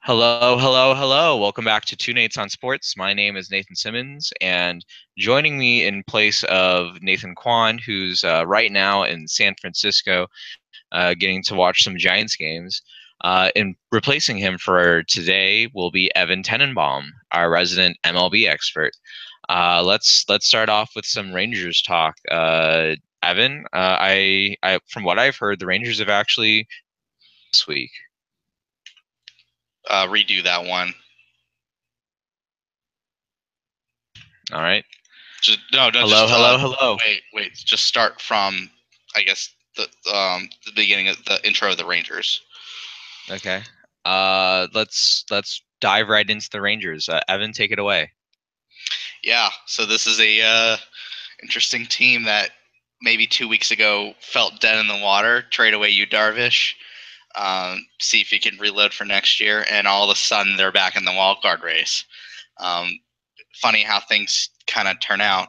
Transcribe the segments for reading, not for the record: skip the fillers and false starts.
Hello, hello, hello. Welcome back to Two Nates on Sports. My name is Nathan Simmons, and joining me in place of Nathan Kwan, who's right now in San Francisco, getting to watch some Giants games. And replacing him for today will be Evan Tenenbaum, our resident MLB expert. Let's start off with some Rangers talk. Evan, I from what I've heard, the Rangers have actually this week. Redo that one. All right. No, Hello, just hello, hello. wait. Just start from, I guess the beginning of the intro of the Rangers. Okay. Let's dive right into the Rangers. Evan, take it away. Yeah. So this is a interesting team that maybe 2 weeks ago felt dead in the water. Trade away Yu Darvish. See if he can reload for next year, and all of a sudden they're back in the wild card race. Um, Funny how things kind of turn out.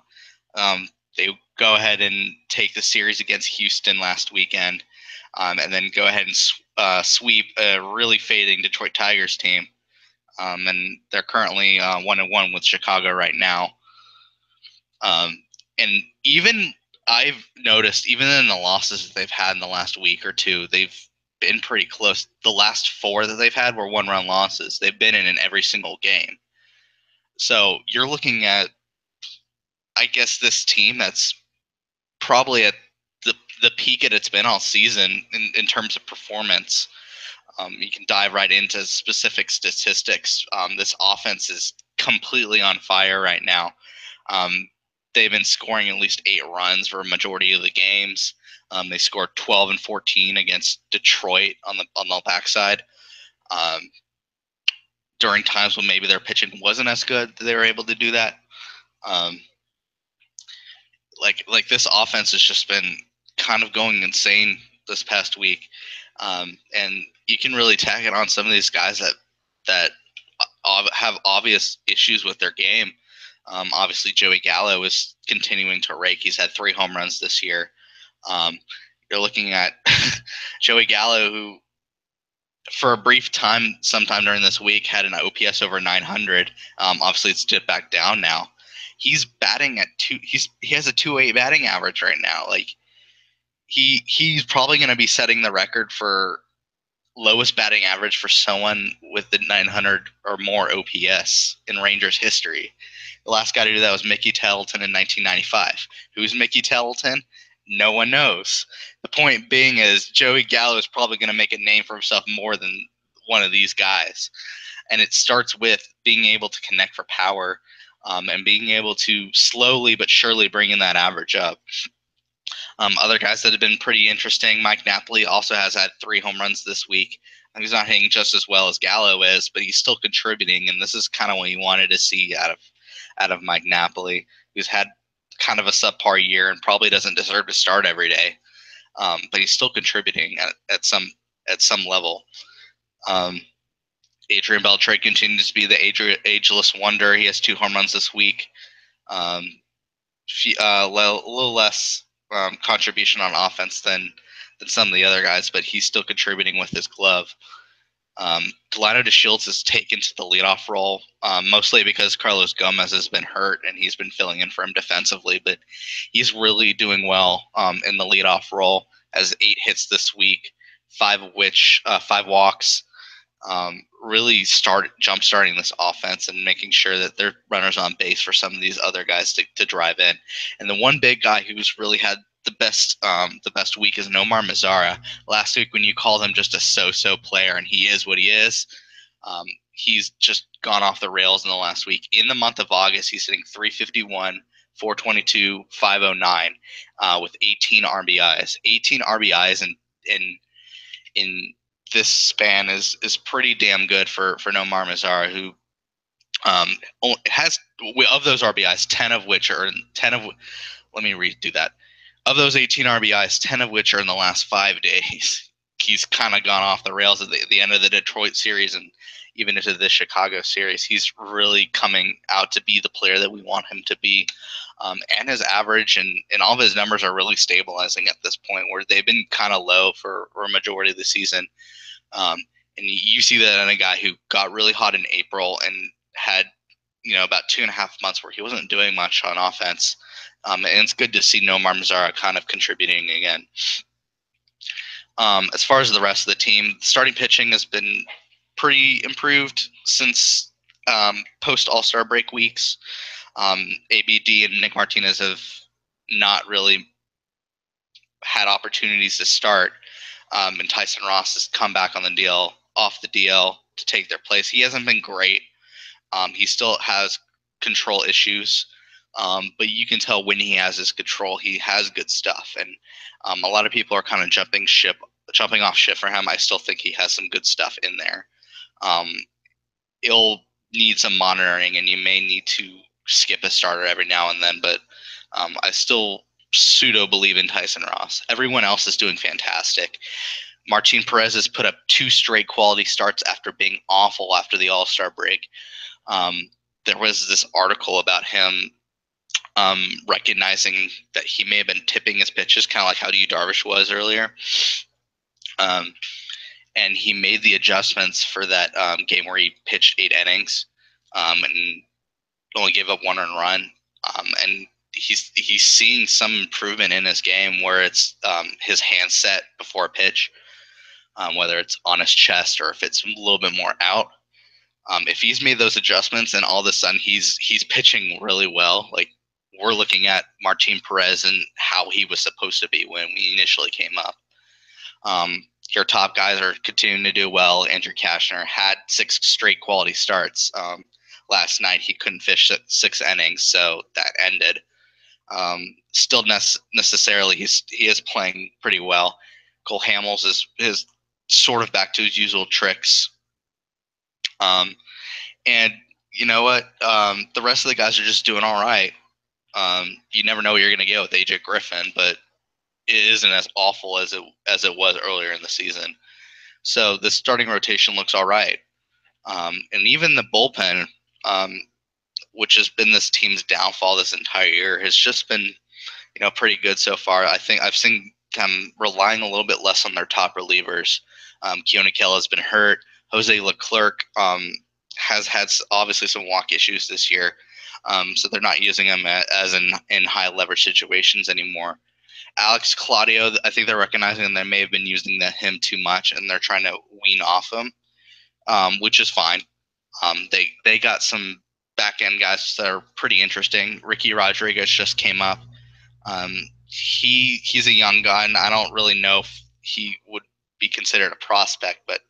They go ahead and take the series against Houston last weekend, and then go ahead and sweep a really fading Detroit Tigers team. And they're currently 1-1 with Chicago right now. And even I've noticed, even in the losses that they've had in the last week or two, they've been pretty close. The last four that they've had were one-run losses. They've been in every single game. So you're looking at, I guess, this team that's probably at the peak that it's been all season in terms of performance. You can dive right into specific statistics. This offense is completely on fire right now. They've been scoring at least 8 runs for a majority of the games. They scored 12 and 14 against Detroit on the backside. During times when maybe their pitching wasn't as good, they were able to do that. Um, like this offense has just been kind of going insane this past week, and you can really tack it on some of these guys that have obvious issues with their game. Obviously, Joey Gallo is continuing to rake. He's had 3 home runs this year. You're looking at Joey Gallo, who for a brief time, sometime during this week, had an OPS over 900. Obviously, it's dipped back down now. He's batting at two. He has a 2.8 batting average right now. Like he's probably going to be setting the record for lowest batting average for someone with the 900 or more OPS in Rangers history. The last guy to do that was Mickey Tettleton in 1995. Who's Mickey Tettleton? No one knows. The point being is Joey Gallo is probably going to make a name for himself more than one of these guys. And it starts with being able to connect for power, and being able to slowly but surely bring in that average up. Other guys that have been pretty interesting. Mike Napoli also has had 3 home runs this week. He's not hitting just as well as Gallo is, but he's still contributing, and this is kind of what you wanted to see out of Mike Napoli, who's had kind of a subpar year and probably doesn't deserve to start every day, but he's still contributing at some level. Adrian Beltre continues to be the ageless wonder. He has 2 home runs this week. A little less contribution on offense than some of the other guys, but he's still contributing with his glove. Delino DeShields has taken to the leadoff role, mostly because Carlos Gomez has been hurt and he's been filling in for him defensively, but he's really doing well in the leadoff role. Has 8 hits this week, 5 walks. Really jump starting this offense and making sure that they're runners on base for some of these other guys to drive in. And the one big guy who's really had the best week is Nomar Mazara. Last week, when you called him just a so-so player, and he is what he is, he's just gone off the rails in the last week. In the month of August, he's hitting 351, 422, 509, with 18 RBIs. 18 RBIs in this span is pretty damn good for Nomar Mazara, who has, of those RBIs, 10 of which are 10 of. Let me redo that. Of those 18 RBIs, 10 of which are in the last 5 days. He's kind of gone off the rails at the end of the Detroit series and even into this Chicago series. He's really coming out to be the player that we want him to be. And his average and all of his numbers are really stabilizing at this point, where they've been kind of low for a majority of the season. And you see that in a guy who got really hot in April and had, about 2.5 months where he wasn't doing much on offense. And it's good to see Nomar Mazara kind of contributing again. As far as the rest of the team, starting pitching has been pretty improved since post All-Star break weeks. ABD and Nick Martinez have not really had opportunities to start, and Tyson Ross has come back on the DL, off the DL to take their place. He hasn't been great. He still has control issues, but you can tell when he has his control, he has good stuff. And a lot of people are kind of jumping off ship for him. I still think he has some good stuff in there. It'll need some monitoring, and you may need to skip a starter every now and then, but I still pseudo believe in Tyson Ross. Everyone else is doing fantastic. Martin Perez has put up 2 straight quality starts after being awful after the All-Star break. There was this article about him recognizing that he may have been tipping his pitches, kind of like how Yu Darvish was earlier. And he made the adjustments for that game where he pitched 8 innings and only gave up 1 earned run. And he's seeing some improvement in his game where it's his handset before a pitch, whether it's on his chest or if it's a little bit more out. If he's made those adjustments and all of a sudden he's pitching really well, like we're looking at Martin Perez and how he was supposed to be when we initially came up. Your top guys are continuing to do well. Andrew Cashner had 6 straight quality starts. Last night he couldn't fish 6 innings, so that ended. Still necessarily he is playing pretty well. Cole Hamels is sort of back to his usual tricks. And you know what? The rest of the guys are just doing all right. You never know what you're going to get with AJ Griffin, but it isn't as awful as it was earlier in the season. So the starting rotation looks all right. And even the bullpen, which has been this team's downfall this entire year, has just been, pretty good so far. I think I've seen them relying a little bit less on their top relievers. Keone Kela has been hurt. Jose Leclerc has had obviously some walk issues this year, so they're not using him as in high leverage situations anymore. Alex Claudio, I think they're recognizing they may have been using him too much, and they're trying to wean off him, which is fine. They got some back end guys that are pretty interesting. Ricky Rodriguez just came up. He's a young guy, and I don't really know if he would be considered a prospect, but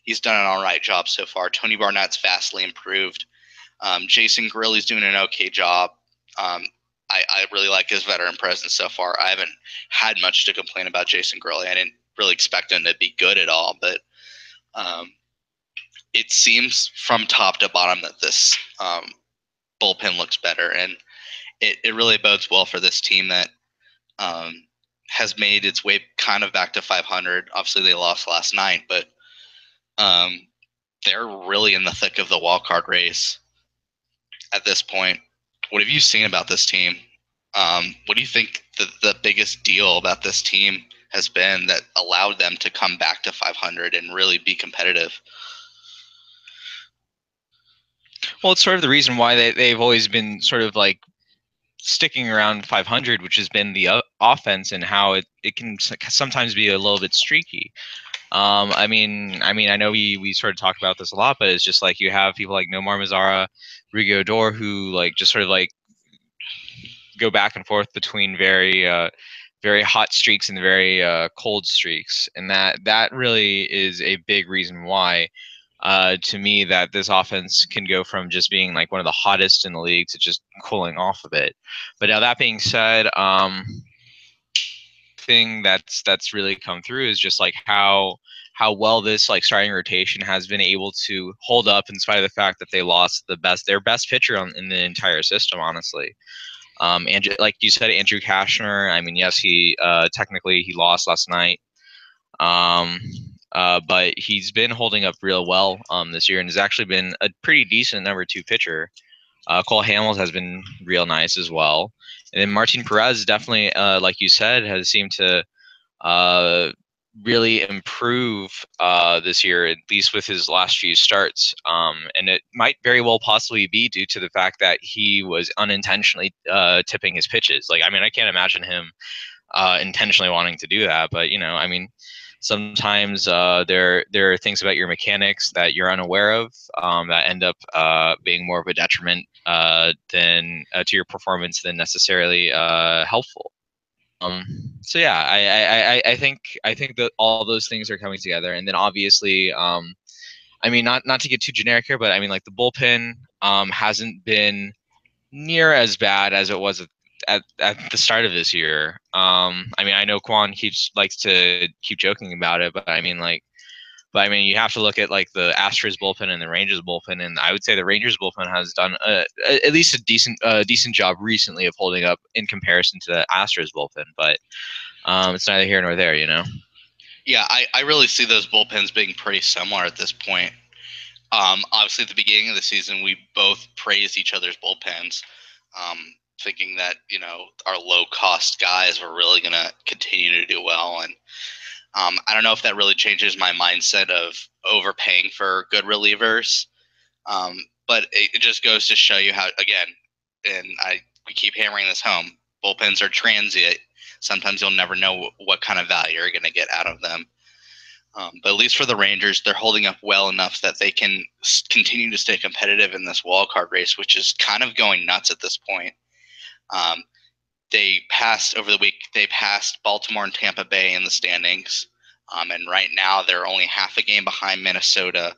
he's done an all right job so far. Tony Barnett's vastly improved. Jason Grilli's doing an okay job. I really like his veteran presence so far. I haven't had much to complain about Jason Grilli. I didn't really expect him to be good at all, but it seems from top to bottom that this bullpen looks better, and it really bodes well for this team that has made its way kind of back to 500. Obviously, they lost last night, but they're really in the thick of the wild card race at this point. What have you seen about this team? What do you think the biggest deal about this team has been that allowed them to come back to 500 and really be competitive? Well, it's sort of the reason why they've always been sort of like sticking around 500, which has been the offense and how it can sometimes be a little bit streaky. I mean, I know we sort of talk about this a lot, but it's just like you have people like Nomar Mazara, Rougned Odor, who like just sort of like go back and forth between very hot streaks and very cold streaks, and that really is a big reason why, to me, that this offense can go from just being like one of the hottest in the league to just cooling off a bit. But now that being said, thing that's really come through is just like how well this like starting rotation has been able to hold up in spite of the fact that they lost their best pitcher in the entire system, honestly. And like you said, Andrew Cashner, I mean, yes, he technically he lost last night, but he's been holding up real well this year and has actually been a pretty decent number 2 pitcher. Cole Hamels has been real nice as well. And then Martin Perez definitely, like you said, has seemed to really improve this year, at least with his last few starts. And it might very well possibly be due to the fact that he was unintentionally tipping his pitches. Like, I mean, I can't imagine him intentionally wanting to do that, but I mean, sometimes there are things about your mechanics that you're unaware of that end up being more of a detriment than to your performance than necessarily helpful. So yeah, I think that all those things are coming together, and then obviously, I mean, not to get too generic here, but I mean, like the bullpen hasn't been near as bad as it was at the start of this year. I mean, I know Quan likes to keep joking about it, but I mean, you have to look at like the Astros bullpen and the Rangers bullpen, and I would say the Rangers bullpen has done at least a decent job recently of holding up in comparison to the Astros bullpen. But it's neither here nor there, Yeah, I really see those bullpens being pretty similar at this point. Obviously, at the beginning of the season, we both praised each other's bullpens, thinking that our low cost guys were really going to continue to do well. And I don't know if that really changes my mindset of overpaying for good relievers. But it just goes to show you how, again, and we keep hammering this home, bullpens are transient. Sometimes you'll never know what kind of value you're going to get out of them. But at least for the Rangers, they're holding up well enough that they can continue to stay competitive in this wild card race, which is kind of going nuts at this point. They passed over the week. They passed Baltimore and Tampa Bay in the standings, and right now they're only half a game behind Minnesota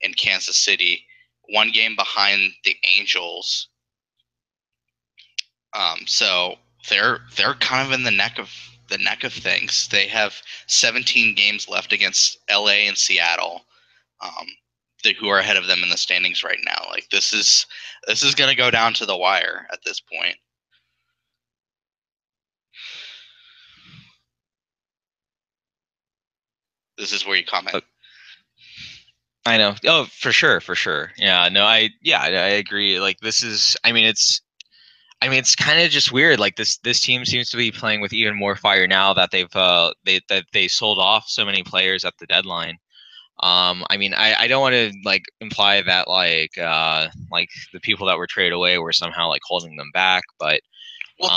and Kansas City, one game behind the Angels. So they're kind of in the neck of things. They have 17 games left against LA and Seattle, who are ahead of them in the standings right now. Like this is going to go down to the wire at this point. This is where you comment. I know. Oh, for sure. Yeah, no, I agree. Like this is, I mean, it's kind of just weird. Like this team seems to be playing with even more fire now that they sold off so many players at the deadline. I mean, I don't want to like imply that like the people that were traded away were somehow like holding them back, but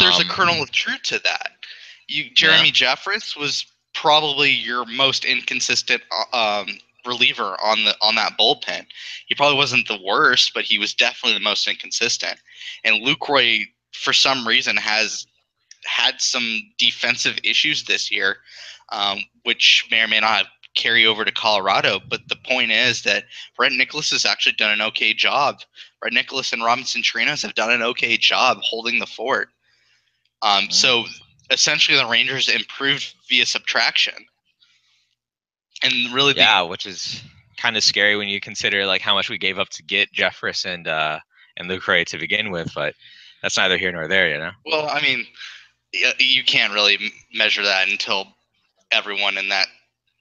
there's a kernel of truth to that. Jeremy Jeffress was probably your most inconsistent reliever on that bullpen. He probably wasn't the worst, but he was definitely the most inconsistent. And Lucroy, for some reason, has had some defensive issues this year, which may or may not carry over to Colorado. But the point is that Brent Nicholas has actually done an okay job. Brent Nicholas and Robinson Chirinos have done an okay job holding the fort. So essentially, the Rangers improved via subtraction. And really, which is kind of scary when you consider like how much we gave up to get Jeffress and Lucroy to begin with. But that's neither here nor there, Well, I mean, you can't really measure that until everyone in that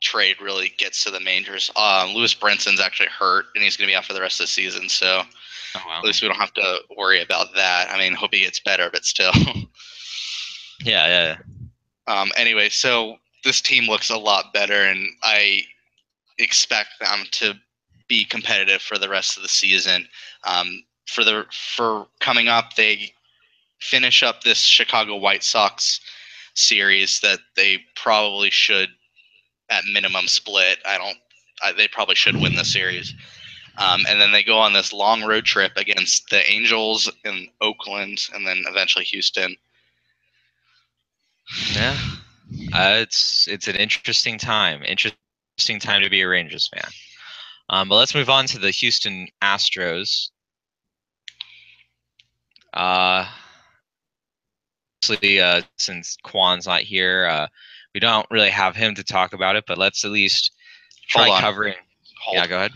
trade really gets to the majors. Lewis Brinson's actually hurt, and he's going to be out for the rest of the season. So at least we don't have to worry about that. I mean, hope he gets better, but still. Yeah. Anyway, so this team looks a lot better, and I expect them to be competitive for the rest of the season. For coming up, they finish up this Chicago White Sox series that they probably should, at minimum, split. They probably should win the series. And then they go on this long road trip against the Angels in Oakland, and then eventually Houston. Yeah, it's an interesting time. Interesting time to be a Rangers fan. But let's move on to the Houston Astros. Since Quan's not here, we don't really have him to talk about it. But let's at least try covering. Yeah, go ahead.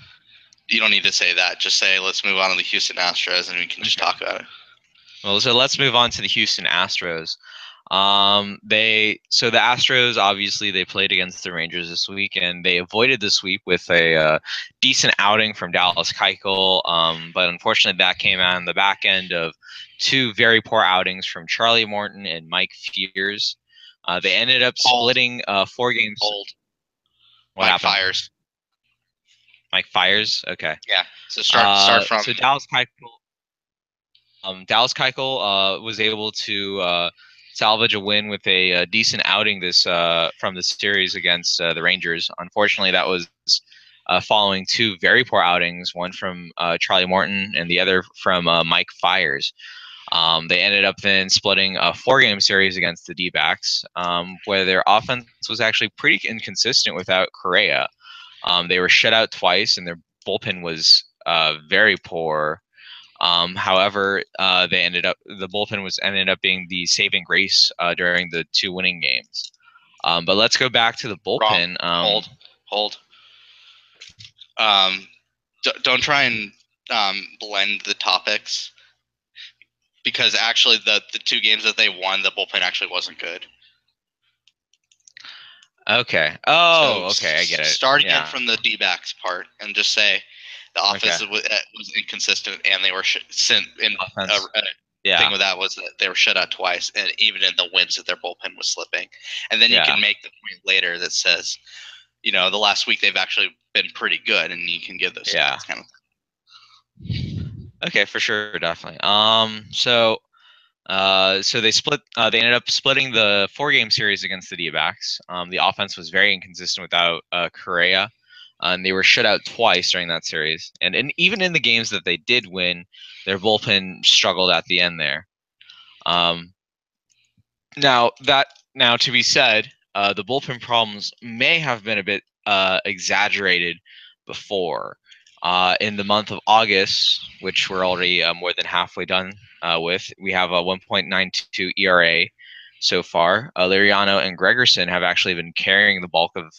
You don't need to say that. Just say, let's move on to the Houston Astros, and we can just talk about it. Well, so let's move on to the Houston Astros. The Astros, obviously, they played against the Rangers this week, and they avoided the sweep with a decent outing from Dallas Keuchel. But unfortunately, that came on the back end of two very poor outings from Charlie Morton and Mike Fiers. They ended up splitting 4 games. What Mike happened? Fiers. Mike Fiers. Okay. Yeah. So start from. So Dallas Keuchel was able to salvage a win with a decent outing this from the series against the Rangers. Unfortunately, that was following two very poor outings, one from Charlie Morton and the other from Mike Fiers. They ended up then splitting a 4-game series against the D-backs, where their offense was actually pretty inconsistent without Correa. They were shut out twice, and their bullpen was very poor. However, the bullpen ended up being the saving grace during the two winning games. But let's go back to the bullpen. Hold. Don't try and blend the topics, because actually the two games that they won, the bullpen actually wasn't good. Okay. Okay, I get it. Start again from the D-backs part and just say the offense was inconsistent, and they were thing with that was that they were shut out twice, and even in the wins that their bullpen was slipping. And then you can make the point later that says, the last week they've actually been pretty good, and you can give those stats kind of. Okay, for sure, definitely. So they split. They ended up splitting the 4-game series against the D-backs. The offense was very inconsistent without Correa, and they were shut out twice during that series. And even in the games that they did win, their bullpen struggled at the end there. Now to be said, the bullpen problems may have been a bit exaggerated before. In the month of August, which we're already more than halfway done with, we have a 1.92 ERA so far. Liriano and Gregerson have actually been carrying the bulk of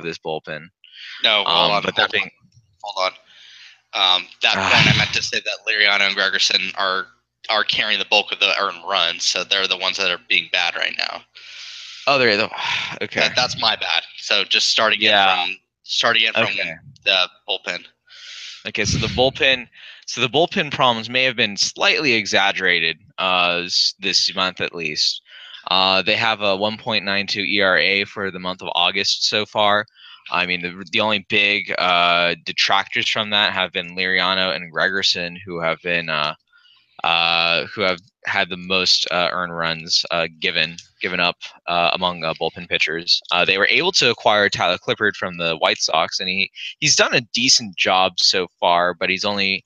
this bullpen. No, hold on. That point, I meant to say that Liriano and Gregerson are carrying the bulk of the earned runs, so they're the ones that are being bad right now. Oh, they're okay. That's my bad. So just start again from the bullpen. Okay, so the bullpen problems may have been slightly exaggerated this month at least. They have a 1.92 ERA for the month of August so far. I mean, the only big detractors from that have been Liriano and Gregerson, who have had the most earned runs given up among bullpen pitchers. They were able to acquire Tyler Clippard from the White Sox, and he's done a decent job so far, but he's only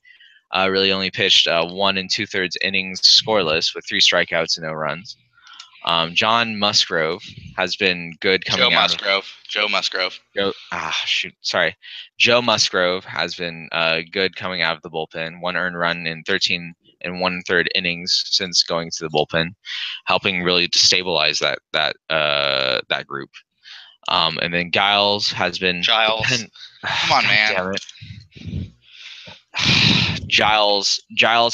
pitched 1 2/3 innings scoreless with 3 strikeouts and no runs. John Musgrove has been good coming out. Joe Musgrove. Joe Musgrove has been good coming out of the bullpen. 1 earned run in 13 and 1/3 innings since going to the bullpen, helping really to stabilize that group. And then Giles has been. Come on, man. Damn it. Giles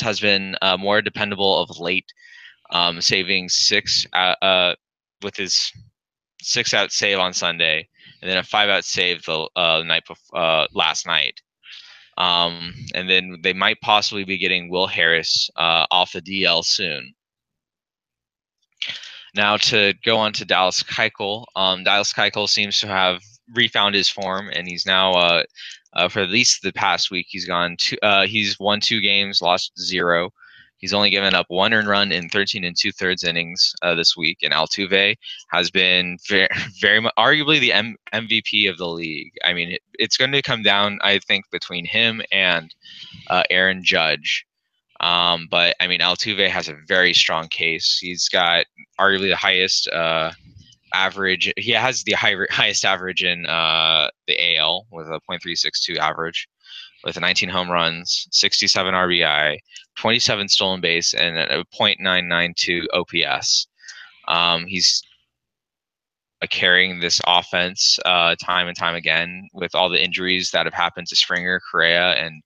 has been more dependable of late, saving 6 with his 6-out save on Sunday, and then a 5-out save the night before last night. And then they might possibly be getting Will Harris off the DL soon. Now to go on to Dallas Keuchel. Dallas Keuchel seems to have refound his form, and he's now for at least the past week he's won 2 games, lost 0. He's only given up 1 earned run in 13 and 2/3 innings this week, and Altuve has been very much, arguably the MVP of the league. I mean, it's going to come down, I think, between him and Aaron Judge. But I mean, Altuve has a very strong case. He's got arguably the highest average. He has the highest average in the AL with a .362 average, with 19 home runs, 67 RBI, 27 stolen base, and a .992 OPS. He's carrying this offense time and time again with all the injuries that have happened to Springer, Correa, and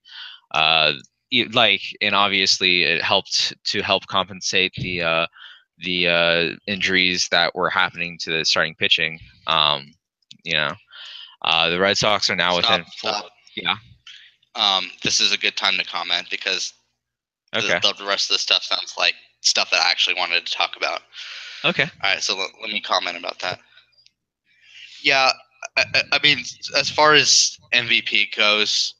and obviously it helped to help compensate the injuries that were happening to the starting pitching. The Red Sox are now within. Yeah. This is a good time to comment because the rest of the stuff sounds like stuff that I actually wanted to talk about. Okay. All right, so let me comment about that. Yeah, I mean, as far as MVP goes,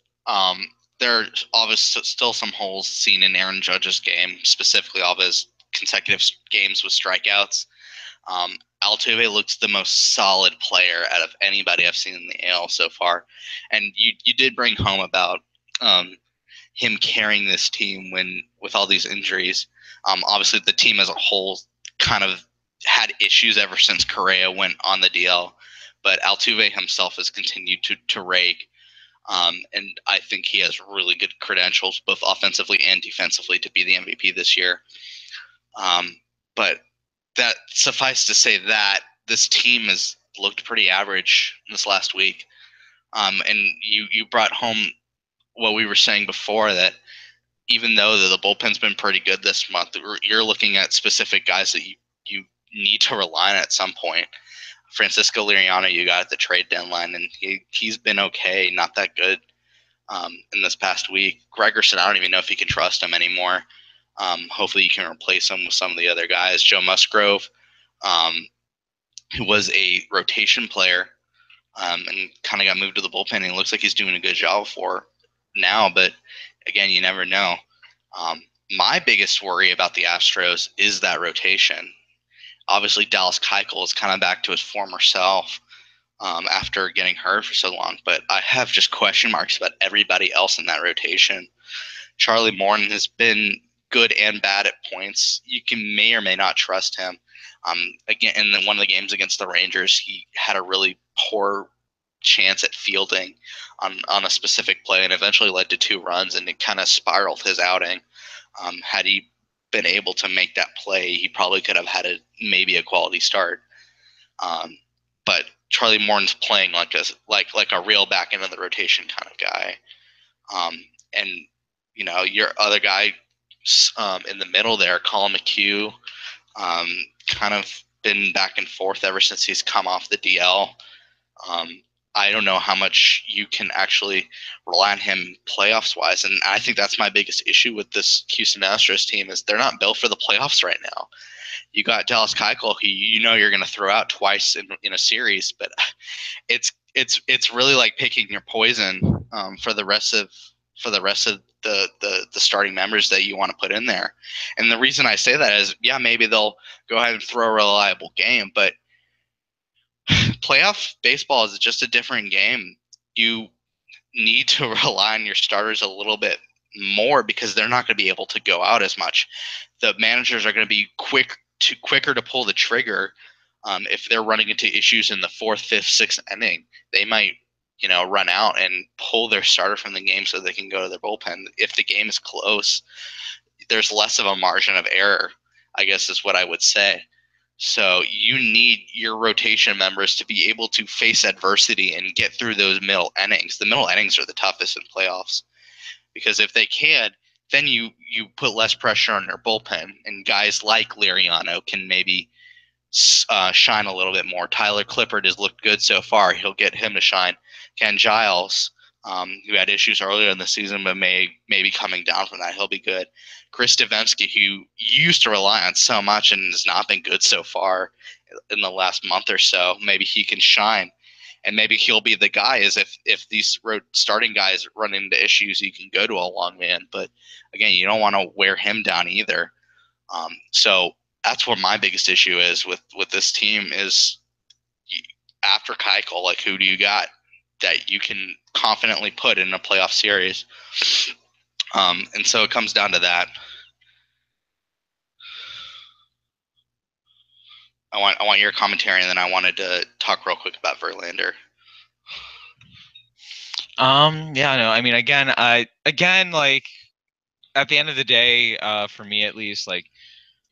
there's obviously still some holes seen in Aaron Judge's game, specifically all of his consecutive games with strikeouts. Altuve looks the most solid player out of anybody I've seen in the AL so far, and you did bring home about him carrying this team with all these injuries. Obviously, the team as a whole kind of had issues ever since Correa went on the DL, but Altuve himself has continued to rake. And I think he has really good credentials, both offensively and defensively, to be the MVP this year. But that suffice to say that this team has looked pretty average this last week. And you brought home what we were saying before, that even though the bullpen's been pretty good this month, you're looking at specific guys that you need to rely on at some point. Francisco Liriano, you got at the trade deadline, and he's been okay, not that good in this past week. Gregerson, I don't even know if you can trust him anymore. Hopefully you can replace him with some of the other guys. Joe Musgrove, who was a rotation player and kind of got moved to the bullpen, and it looks like he's doing a good job for now, but again, you never know. My biggest worry about the Astros is that rotation. Obviously, Dallas Keuchel is kind of back to his former self after getting hurt for so long, but I have just question marks about everybody else in that rotation. Charlie Morton has been good and bad at points. You may or may not trust him. Again, in one of the games against the Rangers, he had a really poor chance at fielding on a specific play and eventually led to 2 runs, and it kind of spiraled his outing. Had he been able to make that play, he probably could have had maybe a quality start. But Charlie Morton's playing like a real back end of the rotation kind of guy. And your other guy in the middle there, Colin McHugh, kind of been back and forth ever since he's come off the DL. I don't know how much you can actually rely on him playoffs wise. And I think that's my biggest issue with this Houston Astros team, is they're not built for the playoffs right now. You got Dallas Keuchel, who you're going to throw out twice in a series, but it's really like picking your poison for the rest of the starting members that you want to put in there. And the reason I say that is, yeah, maybe they'll go ahead and throw a reliable game, but playoff baseball is just a different game. You need to rely on your starters a little bit more because they're not going to be able to go out as much. The managers are going to be quicker to pull the trigger. If they're running into issues in the 4th, 5th, 6th inning, they might run out and pull their starter from the game so they can go to their bullpen. If the game is close, there's less of a margin of error, I guess is what I would say. So you need your rotation members to be able to face adversity and get through those middle innings. The middle innings are the toughest in playoffs, because if they can, then you put less pressure on their bullpen, and guys like Liriano can maybe shine a little bit more. Tyler Clippard has looked good so far. He'll get him to shine. Ken Giles, who had issues earlier in the season but may be coming down from that, he'll be good. Chris Davinsky, who used to rely on so much and has not been good so far in the last month or so, maybe he can shine. And maybe he'll be the guy, is if these starting guys run into issues, you can go to a long man. But again, you don't want to wear him down either. So that's what my biggest issue is with this team is, after Keuchel, like, who do you got that you can confidently put in a playoff series? And so it comes down to that. I want your commentary, and then I wanted to talk real quick about Verlander. Yeah, no, I mean, again, like, at the end of the day, for me at least, like,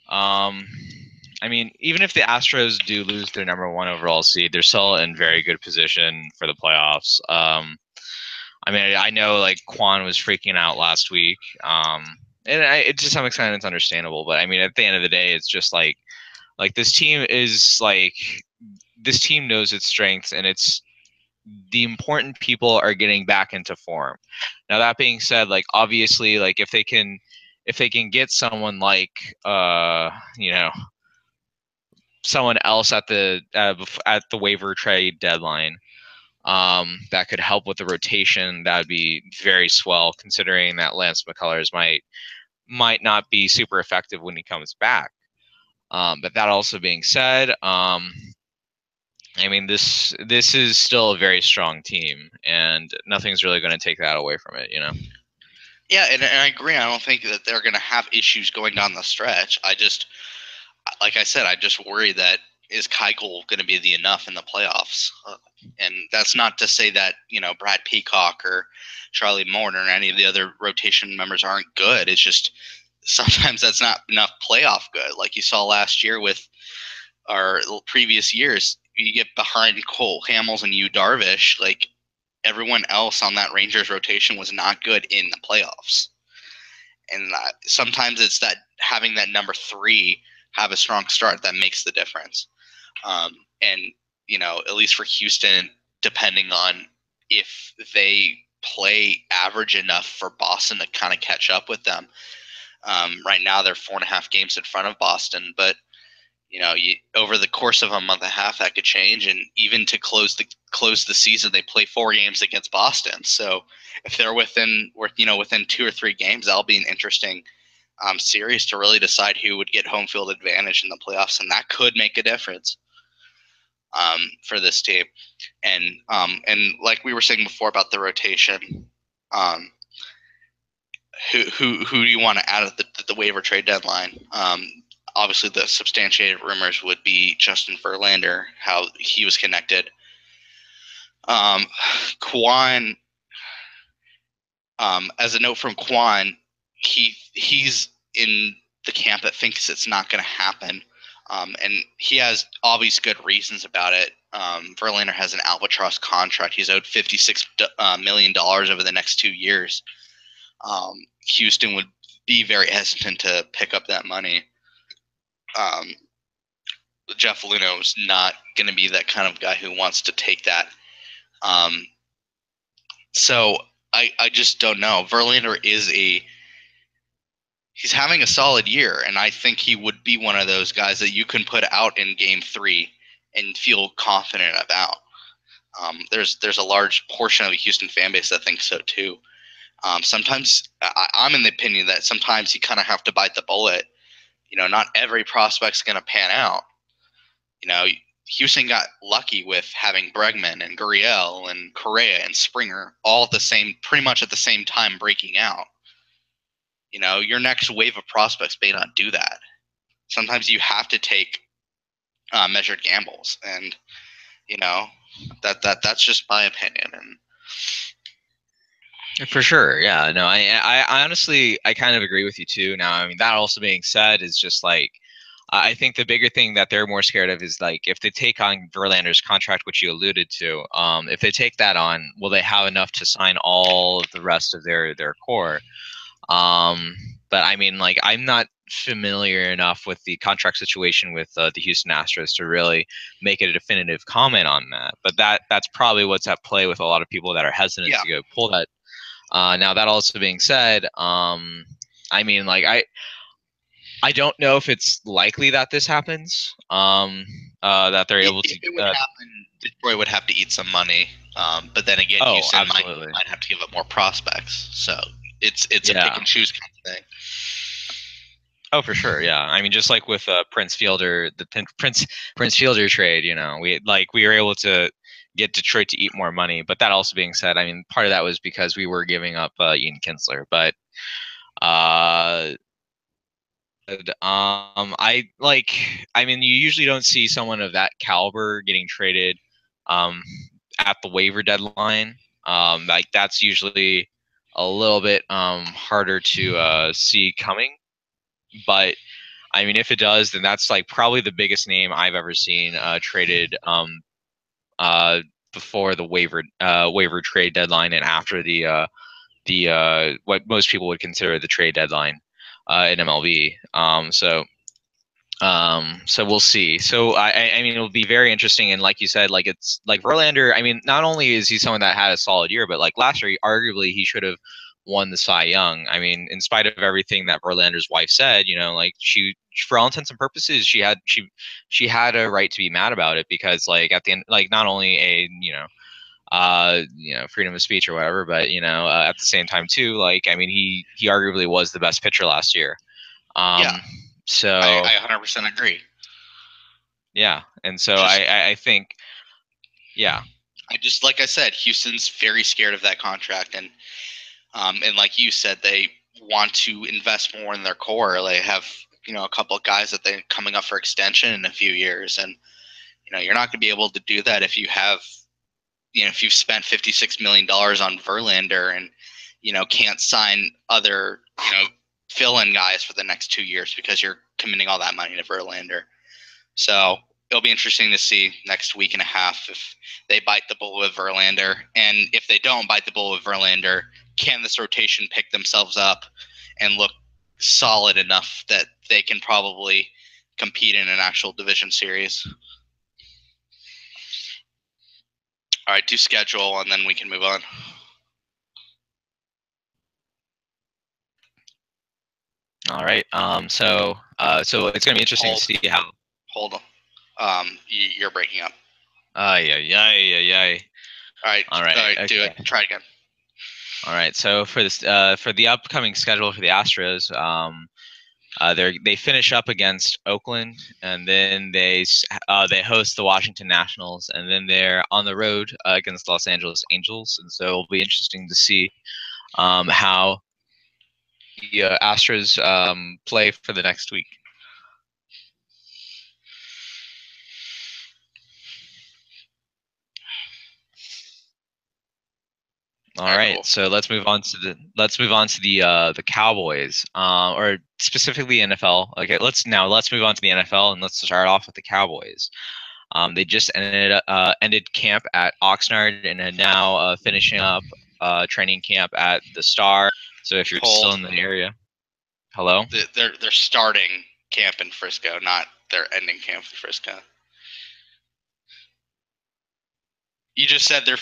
I mean, even if the Astros do lose their number 1 overall seed, they're still in very good position for the playoffs. I mean, I know like Kwan was freaking out last week, and it to some extent it's understandable. But I mean, at the end of the day, it's just like this team knows its strengths, and it's the important people are getting back into form. Now that being said, like, obviously, like, if they can get someone like someone else at the waiver trade deadline, that could help with the rotation, that would be very swell, considering that Lance McCullers might not be super effective when he comes back. But that also being said, I mean, this is still a very strong team, and nothing's really going to take that away from it, you know? Yeah, and I agree. I don't think that they're going to have issues going down the stretch. I just, like I said, I just worry that is Keuchel going to be the enough in the playoffs? And that's not to say that, Brad Peacock or Charlie Morton or any of the other rotation members aren't good. It's just sometimes that's not enough playoff good. Like you saw last year with our previous years, you get behind Cole Hamels and Yu Darvish, like everyone else on that Rangers rotation was not good in the playoffs. And sometimes it's that having that number 3 have a strong start that makes the difference. And, at least for Houston, depending on if they play average enough for Boston to kind of catch up with them. Right now, they're 4.5 games in front of Boston, but over the course of a month and a half, that could change. And even to close the season, they play 4 games against Boston. So if they're within 2 or 3 games, that'll be an interesting series to really decide who would get home field advantage in the playoffs, and that could make a difference for this team. And like we were saying before about the rotation, who do you want to add at the waiver trade deadline? Obviously, the substantiated rumors would be Justin Verlander, how he was connected. Kwan, as a note from Kwan, he's in the camp that thinks it's not going to happen. And he has obvious good reasons about it. Verlander has an albatross contract. He's owed $56 million over the next 2 years. Houston would be very hesitant to pick up that money. Jeff Luhnow is not going to be that kind of guy who wants to take that. So I just don't know. Verlander he's having a solid year, and I think he would be one of those guys that you can put out in Game 3 and feel confident about. There's a large portion of the Houston fan base that thinks so too. Sometimes I'm in the opinion that sometimes you kind of have to bite the bullet. Not every prospect's going to pan out. Houston got lucky with having Bregman and Gurriel and Correa and Springer all pretty much at the same time breaking out. Your next wave of prospects may not do that. Sometimes you have to take measured gambles, and that's just my opinion. And for sure, yeah. No, I honestly, I kind of agree with you too. Now, I mean, that also being said, is just like, I think the bigger thing that they're more scared of is like if they take on Verlander's contract, which you alluded to. If they take that on, will they have enough to sign all of the rest of their core? But I mean, like, I'm not familiar enough with the contract situation with the Houston Astros to really make a definitive comment on that. But that's probably what's at play with a lot of people that are hesitant to go pull that. Now, that also being said, I mean, like, I don't know if it's likely that this happens. That they're able to. If it would happen, Detroit would have to eat some money. But then again, Houston might have to give up more prospects. So it's a pick and choose kind of thing. Oh, for sure, yeah. I mean, just like with Prince Fielder, the Prince Fielder trade, we were able to get Detroit to eat more money. But that also being said, I mean, part of that was because we were giving up Ian Kinsler. But I mean, you usually don't see someone of that caliber getting traded at the waiver deadline. Like, that's usually a little bit harder to see coming. But I mean, if it does, then that's like probably the biggest name I've ever seen traded before the waiver trade deadline and after the what most people would consider the trade deadline in MLB. So we'll see. So I mean, it'll be very interesting. And like you said, like, it's like Verlander. I mean, not only is he someone that had a solid year, but like last year, arguably he should have won the Cy Young. I mean, in spite of everything that Verlander's wife said, like, she, for all intents and purposes, she had a right to be mad about it, because like at the end, like, not only freedom of speech or whatever. But at the same time too, like I mean, he arguably was the best pitcher last year. Yeah, So I 100% agree. Yeah, and so I think, yeah, like I said, Houston's very scared of that contract, and like you said, they want to invest more in their core. They have a couple of guys that they're coming up for extension in a few years, and you're not going to be able to do that if you have if you've spent $56 million on Verlander and can't sign other fill-in guys for the next 2 years because you're committing all that money to Verlander. So it'll be interesting to see next week and a half if they bite the bullet with Verlander, and if they don't bite the bullet with Verlander, can this rotation pick themselves up and look solid enough that they can probably compete in an actual division series? All right, do schedule, and then we can move on. All right. So it's gonna be interesting to see how. Hold on. You're breaking up. Yeah. All right. Okay. Do it. Try again. All right. So for this, for the upcoming schedule for the Astros, they finish up against Oakland, and then they host the Washington Nationals, and then they're on the road against Los Angeles Angels, and so it'll be interesting to see how the Astros play for the next week. All right, cool. So let's move on to the Cowboys, or specifically NFL. Okay, let's move on to the NFL, and let's start off with the Cowboys. They just ended camp at Oxnard and are now finishing up training camp at the Star. So if you're still in the area, hello. They're starting camp in Frisco, not they're ending camp in Frisco. You just said they're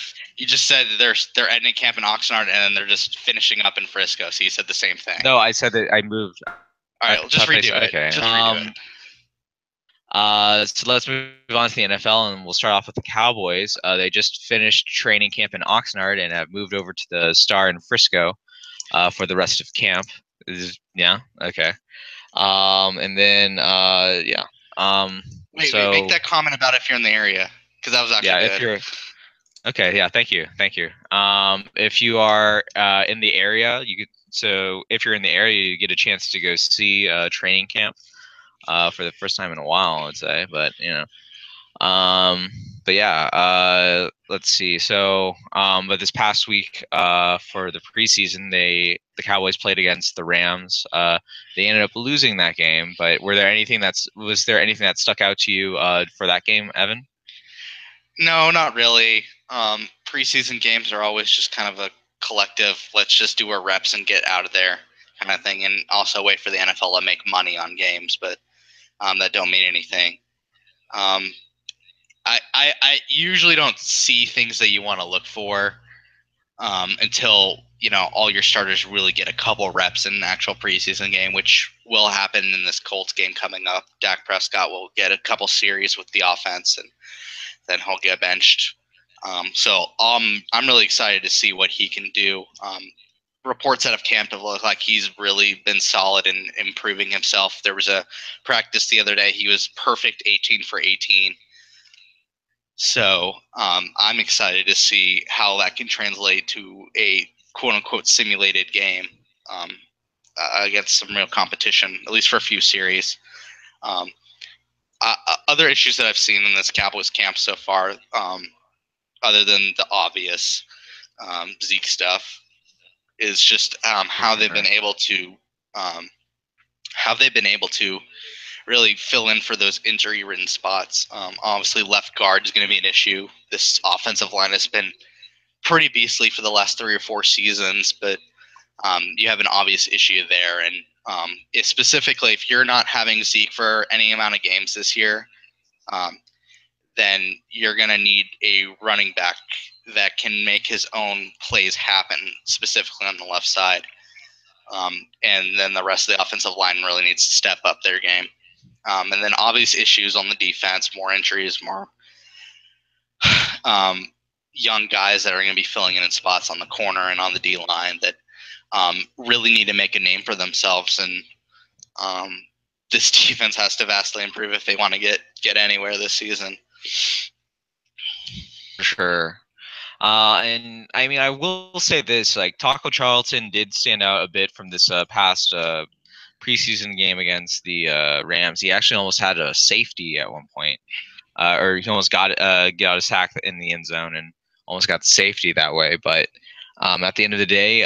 ending camp in Oxnard and then they're just finishing up in Frisco. So you said the same thing. No, I said that I moved. All right, just redo it. Okay. Just redo it. So let's move on to the NFL, and we'll start off with the Cowboys. They just finished training camp in Oxnard and have moved over to the Star in Frisco for the rest of camp. Yeah. Okay. And then yeah. Wait, make that comment about if you're in the area, because that was actually good. If you're okay, yeah, thank you. If you are in the area, you could. So if you're in the area, you get a chance to go see training camp for the first time in a while, I'd say. But but yeah, let's see. So but this past week for the preseason, the Cowboys played against the Rams. They ended up losing that game. But was there anything that stuck out to you for that game, Evan? No, not really. Preseason games are always just kind of a collective, let's just do our reps and get out of there kind of thing, and also wait for the NFL to make money on games, but that don't mean anything. I usually don't see things that you want to look for until all your starters really get a couple reps in an actual preseason game, which will happen in this Colts game coming up. Dak Prescott will get a couple series with the offense, and then he'll get benched. So I'm really excited to see what he can do. Reports out of camp have looked like he's really been solid in improving himself. There was a practice the other day. He was perfect 18 for 18. So I'm excited to see how that can translate to a quote-unquote simulated game against some real competition, at least for a few series. Other issues that I've seen in this Cowboys camp so far, other than the obvious Zeke stuff, is just how they've been able to really fill in for those injury-ridden spots. Obviously, left guard is going to be an issue. This offensive line has been pretty beastly for the last 3 or 4 seasons, but you have an obvious issue there. And specifically, if you're not having Zeke for any amount of games this year, then you're going to need a running back that can make his own plays happen, specifically on the left side. And then the rest of the offensive line really needs to step up their game. And then obvious issues on the defense, more injuries, more young guys that are going to be filling in spots on the corner and on the D line that really need to make a name for themselves. And this defense has to vastly improve if they want to get anywhere this season. For sure. And I mean, I will say this: like Taco Charlton did stand out a bit from this past preseason game against the Rams. He actually almost had a safety at one point, or he almost got a sack in the end zone and almost got the safety that way. But at the end of the day,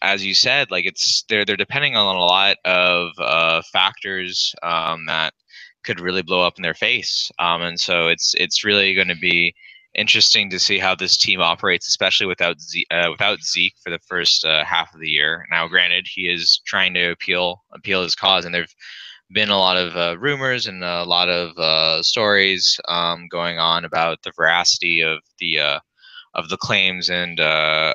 as you said, like they're depending on a lot of factors that could really blow up in their face, and so it's really going to be interesting to see how this team operates, especially without Zeke for the first half of the year. Now, granted, he is trying to appeal his cause, and there've been a lot of rumors and a lot of stories going on about the veracity of the claims and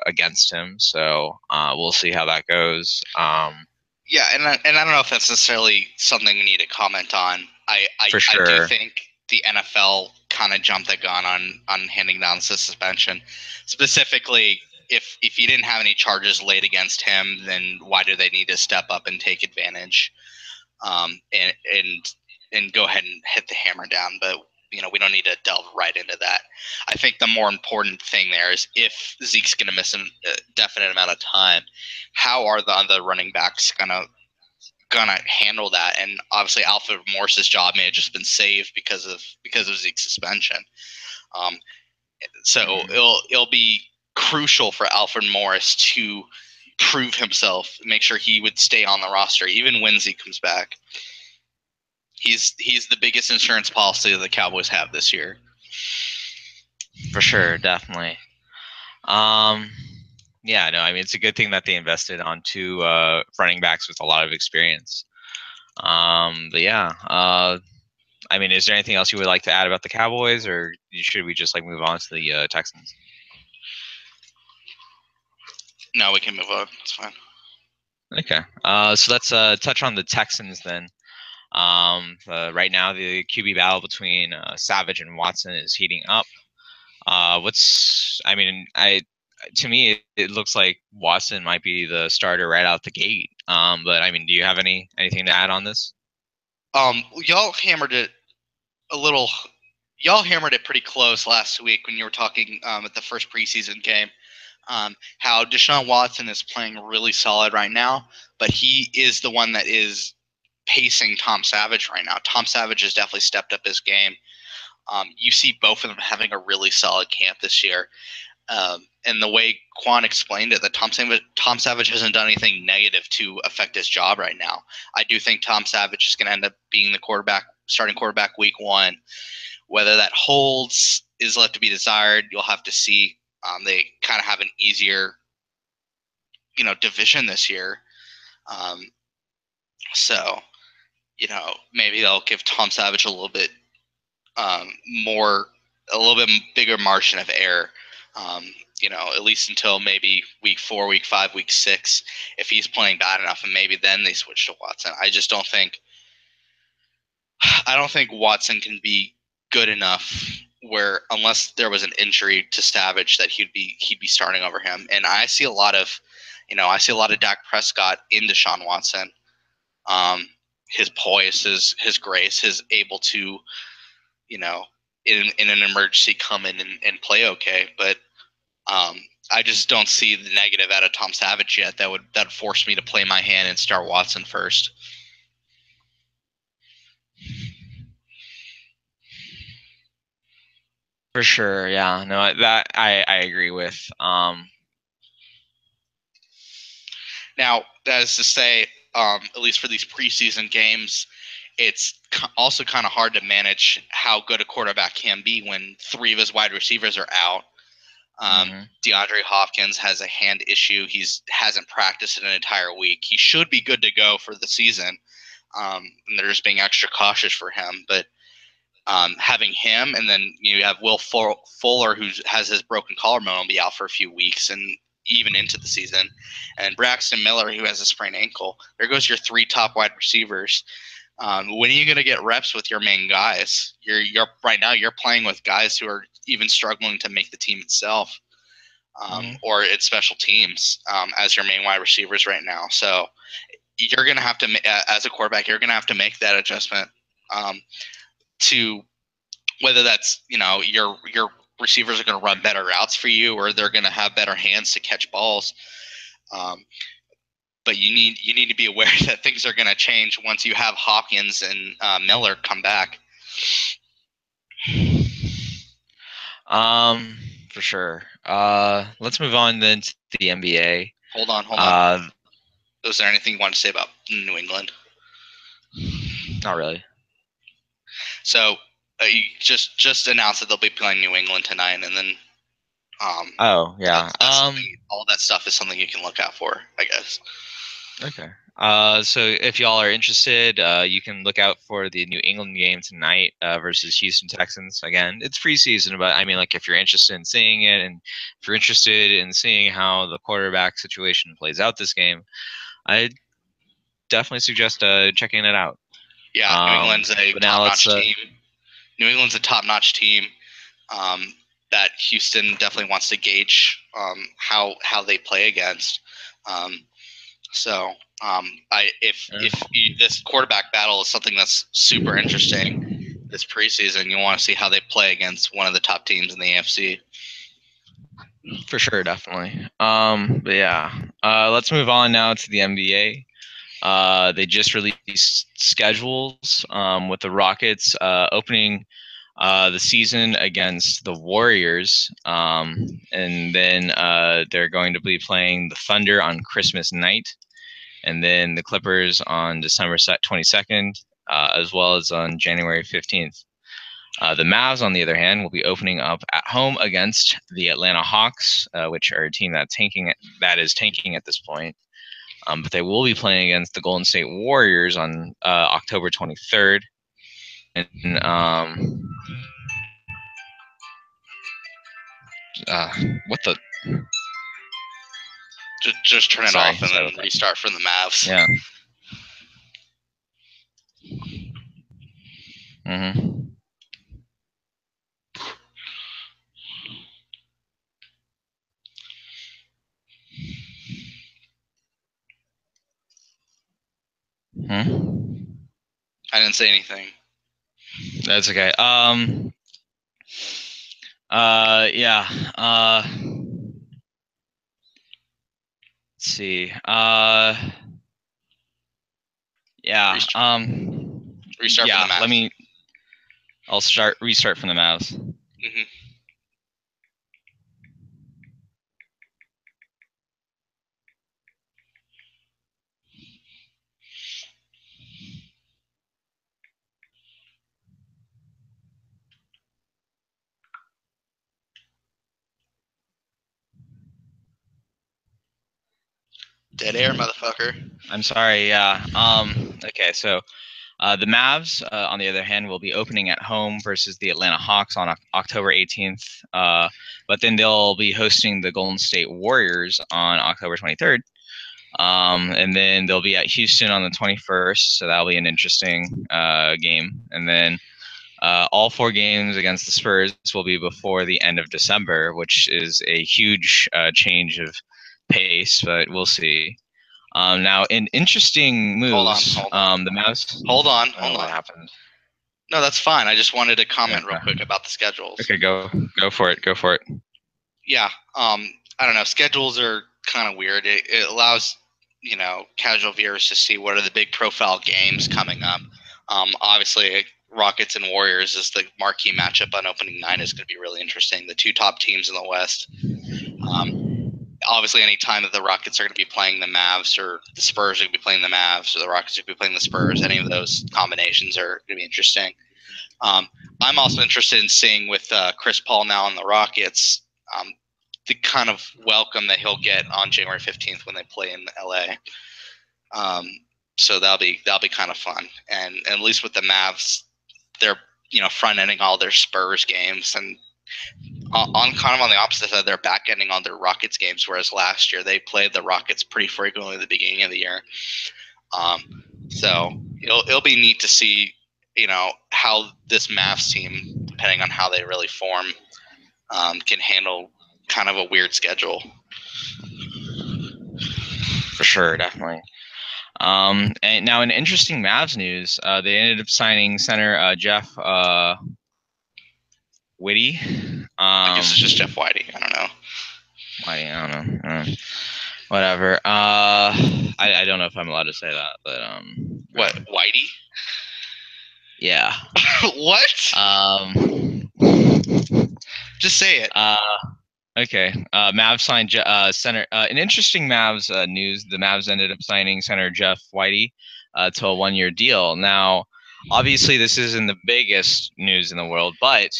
against him. So we'll see how that goes. Yeah, and I don't know if that's necessarily something we need to comment on. I For sure. I do think the NFL kind of jumped the gun on handing down the suspension. Specifically, if you didn't have any charges laid against him, then why do they need to step up and take advantage, and go ahead and hit the hammer down? But we don't need to delve right into that. I think the more important thing there is if Zeke's going to miss a definite amount of time, how are the other running backs gonna handle that? And obviously, Alfred Morris's job may have just been saved because of Zeke's suspension. So it'll be crucial for Alfred Morris to prove himself, make sure he would stay on the roster even when Zeke comes back. He's the biggest insurance policy that the Cowboys have this year. For sure, definitely. Yeah, no, I mean, it's a good thing that they invested on two running backs with a lot of experience. But yeah, I mean, is there anything else you would like to add about the Cowboys, or should we just like move on to the Texans? No, we can move on. It's fine. Okay. So let's touch on the Texans then. Right now, the QB battle between Savage and Watson is heating up. To me, it looks like Watson might be the starter right out the gate. But I mean, do you have anything to add on this? Y'all hammered it a little. Y'all hammered it pretty close last week when you were talking at the first preseason game. How Deshaun Watson is playing really solid right now, but he is the one that is pacing Tom Savage right now. Tom Savage has definitely stepped up his game. You see both of them having a really solid camp this year. And the way Quan explained it, that Tom Savage hasn't done anything negative to affect his job right now. I do think Tom Savage is going to end up being the starting quarterback week one. Whether that holds is left to be desired. You'll have to see. They kind of have an easier, division this year. So, maybe they'll give Tom Savage a little bit bigger margin of error. At least until maybe week 4, week 5, week 6, if he's playing bad enough, and maybe then they switch to Watson. I don't think Watson can be good enough where, unless there was an injury to Savage, that he'd be starting over him. And I see a lot of Dak Prescott in Deshaun Watson. His poise, his grace, his able to, in an emergency come in and play okay. But I just don't see the negative out of Tom Savage yet. That would force me to play my hand and start Watson first. For sure, yeah. No, that I agree with. Now, that is to say, at least for these preseason games, it's also kind of hard to manage how good a quarterback can be when 3 of his wide receivers are out. DeAndre Hopkins has a hand issue. He hasn't practiced an entire week. He should be good to go for the season. And they're just being extra cautious for him. But having him, and then you have Will Fuller, who has his broken collarbone, will be out for a few weeks and even into the season, and Braxton Miller, who has a sprained ankle. There goes your 3 top wide receivers. When are you going to get reps with your main guys? You're right now you're playing with guys who are even struggling to make the team itself, or its special teams as your main wide receivers right now. So you're going to have to, as a quarterback, you're going to have to make that adjustment to whether that's, your receivers are going to run better routes for you, or they're going to have better hands to catch balls. But you need to be aware that things are going to change once you have Hopkins and Miller come back. For sure. Let's move on then to the NBA. Hold on. Was there anything you want to say about New England? Not really. So you just announced that they'll be playing New England tonight, and then oh yeah, all that stuff is something you can look out for, I guess. Okay. So if y'all are interested, you can look out for the New England game tonight versus Houston Texans. Again, it's preseason, but I mean, like, if you're interested in seeing it, and if you're interested in seeing how the quarterback situation plays out this game, I definitely suggest checking it out. Yeah, New England's a top-notch team. New England's a top-notch team that Houston definitely wants to gauge how they play against. If this quarterback battle is something that's super interesting this preseason, you want to see how they play against one of the top teams in the AFC. For sure, definitely. But yeah, let's move on now to the NBA. They just released schedules with the Rockets opening the season against the Warriors, and then they're going to be playing the Thunder on Christmas night, and then the Clippers on December 22nd, as well as on January 15th. The Mavs, on the other hand, will be opening up at home against the Atlanta Hawks, which are a team that is tanking at this point. But they will be playing against the Golden State Warriors on October 23rd. And what the? Just turn it off and then restart from the Mavs. Yeah. Mm-hmm. I didn't say anything. That's okay. Yeah. Let's see. Yeah. Restart from the Mavs. I'll restart from the Mavs. Mm-hmm. Dead air, motherfucker. I'm sorry. Yeah. Okay. So, the Mavs, on the other hand, will be opening at home versus the Atlanta Hawks on October 18th. But then they'll be hosting the Golden State Warriors on October 23rd. And then they'll be at Houston on the 21st. So that'll be an interesting game. And then all 4 games against the Spurs will be before the end of December, which is a huge change of pace, but we'll see. Now, in interesting moves, hold on. the Mavs. Hold on. What happened? No, that's fine. I just wanted to comment real quick about the schedules. Okay, go for it. Go for it. Yeah. I don't know. Schedules are kind of weird. It allows casual viewers to see what are the big profile games coming up. Obviously, Rockets and Warriors is the marquee matchup on opening night. Is going to be really interesting. The 2 top teams in the West. Obviously, any time that the Rockets are going to be playing the Mavs, or the Spurs are going to be playing the Mavs, or the Rockets are going to be playing the Spurs, any of those combinations are going to be interesting. I'm also interested in seeing with Chris Paul now on the Rockets, the kind of welcome that he'll get on January 15th when they play in LA. So that'll be kind of fun. And at least with the Mavs, they're front ending all their Spurs games, and on the opposite side, they're back ending on their Rockets games. Whereas last year they played the Rockets pretty frequently at the beginning of the year. So it'll be neat to see how this Mavs team, depending on how they really form, can handle kind of a weird schedule. For sure, definitely. And now in interesting Mavs news, they ended up signing center Jeff Whitty. I guess it's just Jeff Whitey. I don't know. Whitey, I don't know. Whatever. I don't know if I'm allowed to say that, but What, Whitey? Yeah. What? Just say it. Okay. Mavs signed center. In interesting Mavs news, the Mavs ended up signing center Jeff Whitey to a 1-year deal. Now, obviously, this isn't the biggest news in the world, but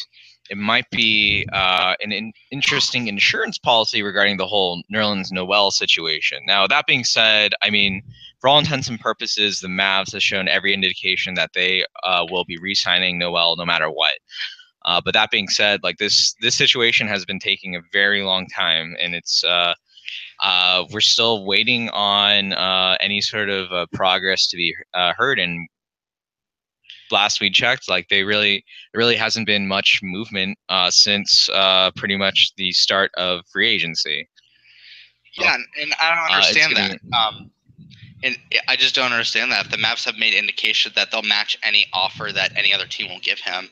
it might be an interesting insurance policy regarding the whole Nerlens Noel situation. Now, that being said, I mean, for all intents and purposes, the Mavs have shown every indication that they will be re-signing Noel no matter what. But that being said, like this situation has been taking a very long time, and it's we're still waiting on any sort of progress to be heard. And last we checked, like there really hasn't been much movement since pretty much the start of free agency. Yeah, and I don't understand that. And I just don't understand that. If the Mavs have made indication that they'll match any offer that any other team will give him,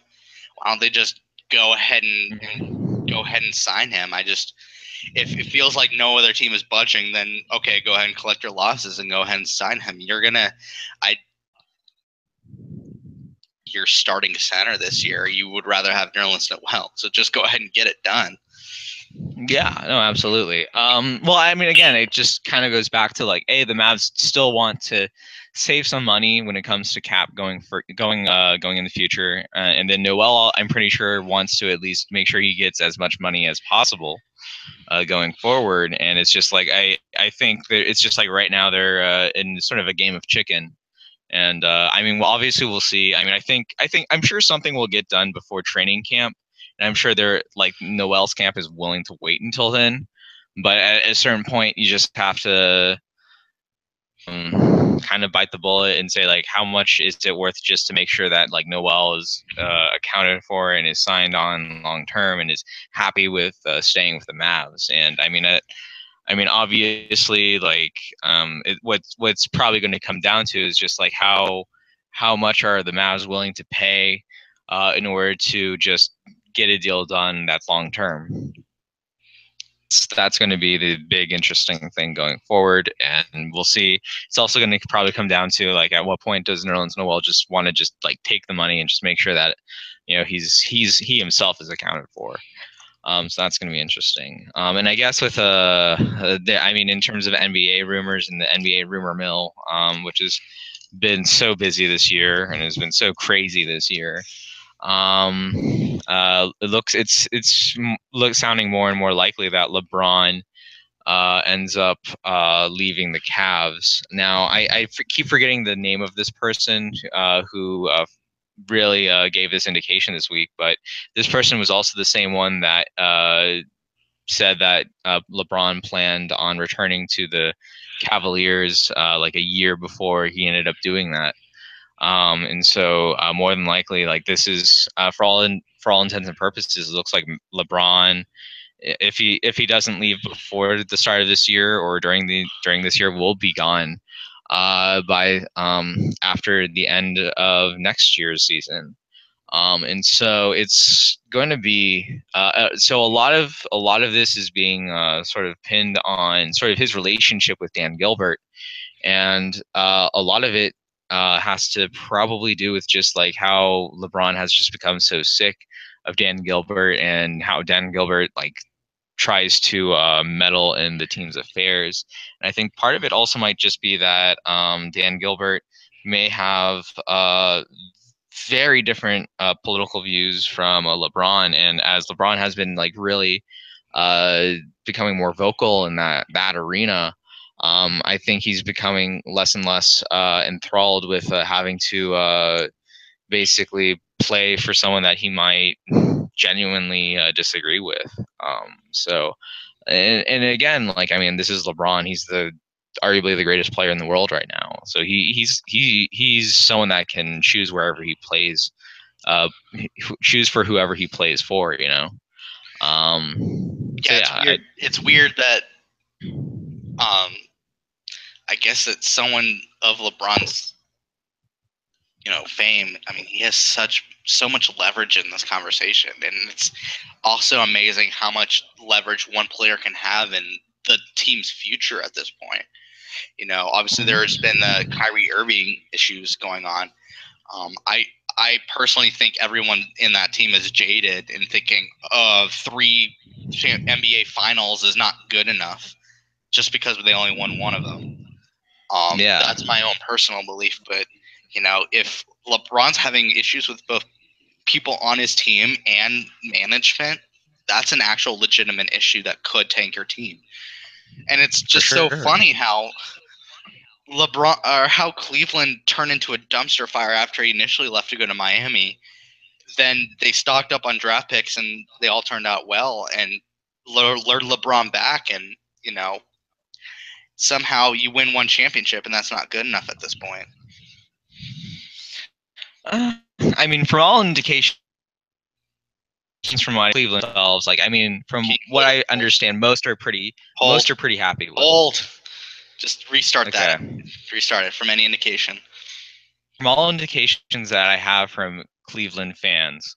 why don't they just go ahead and sign him? If it feels like no other team is budging, then okay, go ahead and collect your losses and go ahead and sign him. You're starting center this year. You would rather have Nerlens Noel, so just go ahead and get it done. Yeah, no, absolutely. Well, I mean, again, it just kind of goes back to like, the Mavs still want to save some money when it comes to cap going in the future, and then Noel, I'm pretty sure, wants to at least make sure he gets as much money as possible going forward. And it's just like I think that it's just like right now they're in sort of a game of chicken. And I mean, well, obviously we'll see. I mean, I'm sure something will get done before training camp. And I'm sure they're like Noel's camp is willing to wait until then. But at a certain point, you just have to kind of bite the bullet and say, like, how much is it worth just to make sure that like Noel is accounted for and is signed on long term and is happy with staying with the Mavs. And I mean, obviously, like, what's probably going to come down to is just like how much are the Mavs willing to pay in order to just get a deal done that's long term. That's going to be the big interesting thing going forward, and we'll see. It's also going to probably come down to like at what point does Nerlens Noel just want to just like take the money and just make sure that he himself is accounted for. So that's going to be interesting. And I guess with I mean, in terms of NBA rumors and the NBA rumor mill, which has been so busy this year and has been so crazy this year, it's sounding more and more likely that LeBron ends up leaving the Cavs. Now, I keep forgetting the name of this person who really gave this indication this week, but this person was also the same one that said that LeBron planned on returning to the Cavaliers like a year before he ended up doing that. And so more than likely, like this is for all intents and purposes, it looks like LeBron, if he doesn't leave before the start of this year or during this year, will be gone by after the end of next year's season. And so it's going to be so a lot of this is being sort of pinned on sort of his relationship with Dan Gilbert, and a lot of it has to probably do with just like how LeBron has just become so sick of Dan Gilbert and how Dan Gilbert like tries to meddle in the team's affairs. And I think part of it also might just be that Dan Gilbert may have very different political views from LeBron, and as LeBron has been like really becoming more vocal in that arena, I think he's becoming less and less enthralled with having to basically play for someone that he might genuinely disagree with. So, and again, like I mean, this is LeBron. He's arguably the greatest player in the world right now. So he's someone that can choose wherever he plays, choose for whoever he plays for. So It's weird. It's weird that I guess that someone of LeBron's fame. I mean, he has so much leverage in this conversation, and it's also amazing how much leverage one player can have in the team's future at this point. Obviously there's been the Kyrie Irving issues going on. I personally think everyone in that team is jaded in thinking of 3 NBA finals is not good enough just because they only won one of them. That's my own personal belief, but if LeBron's having issues with both people on his team and management, that's an actual legitimate issue that could tank your team. And it's just so funny how LeBron or how Cleveland turned into a dumpster fire after he initially left to go to Miami. Then they stocked up on draft picks and they all turned out well and lured LeBron back, and somehow you win one championship, and that's not good enough at this point. I mean, from all indications from my Cleveland themselves, from what I understand, most are pretty happy with it. Just restart that. Restart it from any indication. From all indications that I have from Cleveland fans,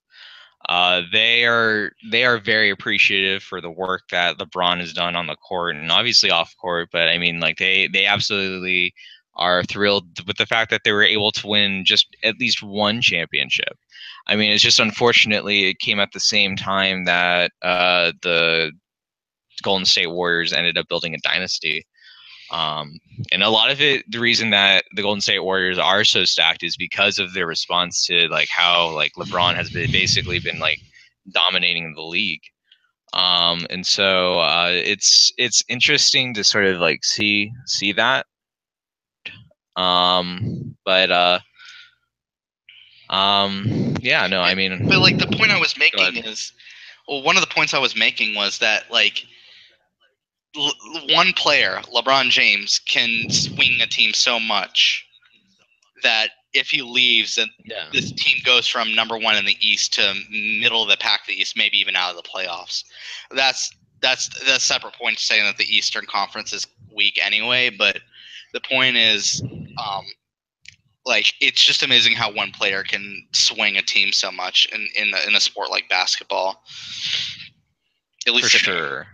they are very appreciative for the work that LeBron has done on the court and obviously off court. But I mean, they absolutely are thrilled with the fact that they were able to win just at least one championship. I mean, it's just unfortunately it came at the same time that the Golden State Warriors ended up building a dynasty. And a lot of it, the reason that the Golden State Warriors are so stacked is because of their response to how LeBron has basically been dominating the league. And so it's interesting to sort of see that. Yeah, no, I mean, but the point I was making is, one of the points I was making was that one player, LeBron James, can swing a team so much that if he leaves, and this team goes from number 1 in the East to middle of the pack of the East, maybe even out of the playoffs. That's a separate point, saying that the Eastern Conference is weak anyway. But the point is, it's just amazing how one player can swing a team so much in a sport like basketball. At least for sure.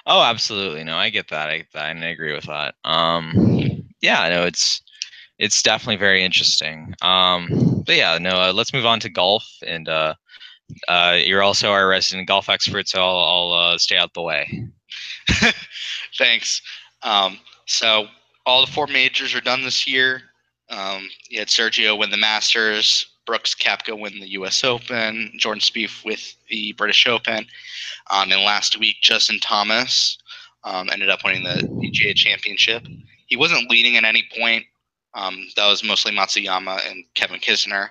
Oh, absolutely. No, I get that. And I agree with that. Yeah, no, it's definitely very interesting. But yeah, no, let's move on to golf. And you're also our resident golf expert, so I'll stay out the way. Thanks. So all the 4 majors are done this year. You had Sergio win the Masters, Brooks Koepka win the U.S. Open, Jordan Spieth with the British Open. And last week, Justin Thomas ended up winning the PGA Championship. He wasn't leading at any point. That was mostly Matsuyama and Kevin Kisner.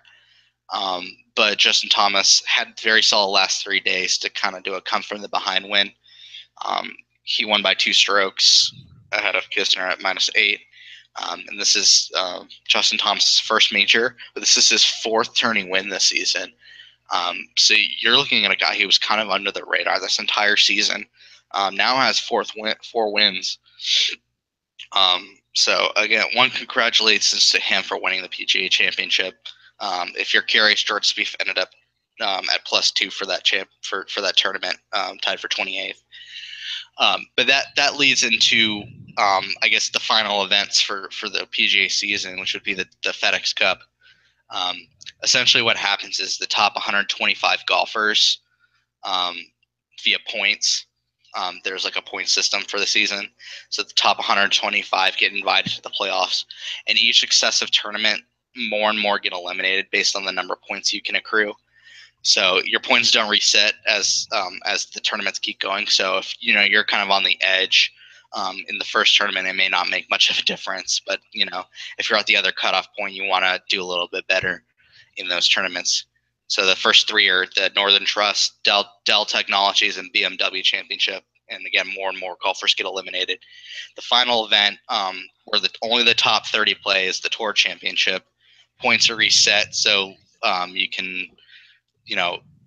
But Justin Thomas had very solid last 3 days to kind of do a come from the behind win. He won by 2 strokes ahead of Kisner at -8. And this is Justin Thomas's first major, but this is his 4th tourney win this season. So you're looking at a guy who was kind of under the radar this entire season. Now has 4 wins. So again, one congratulations to him for winning the PGA Championship. If you're curious, Jordan Spieth ended up at +2 for that for that tournament, tied for 28th. But that leads into I guess the final events for the PGA season, which would be the FedEx Cup. Essentially, what happens is the top 125 golfers via points. There's a point system for the season. So the top 125 get invited to the playoffs, and each successive tournament, more and more get eliminated based on the number of points you can accrue. So your points don't reset as the tournaments keep going. So if you're kind of on the edge in the first tournament, it may not make much of a difference. But if you're at the other cutoff point, you want to do a little bit better in those tournaments. So the first 3 are the Northern Trust, Dell Technologies, and BMW Championship. And again, more and more golfers get eliminated. The final event, where only the top 30 play, is the Tour Championship. Points are reset, so you can,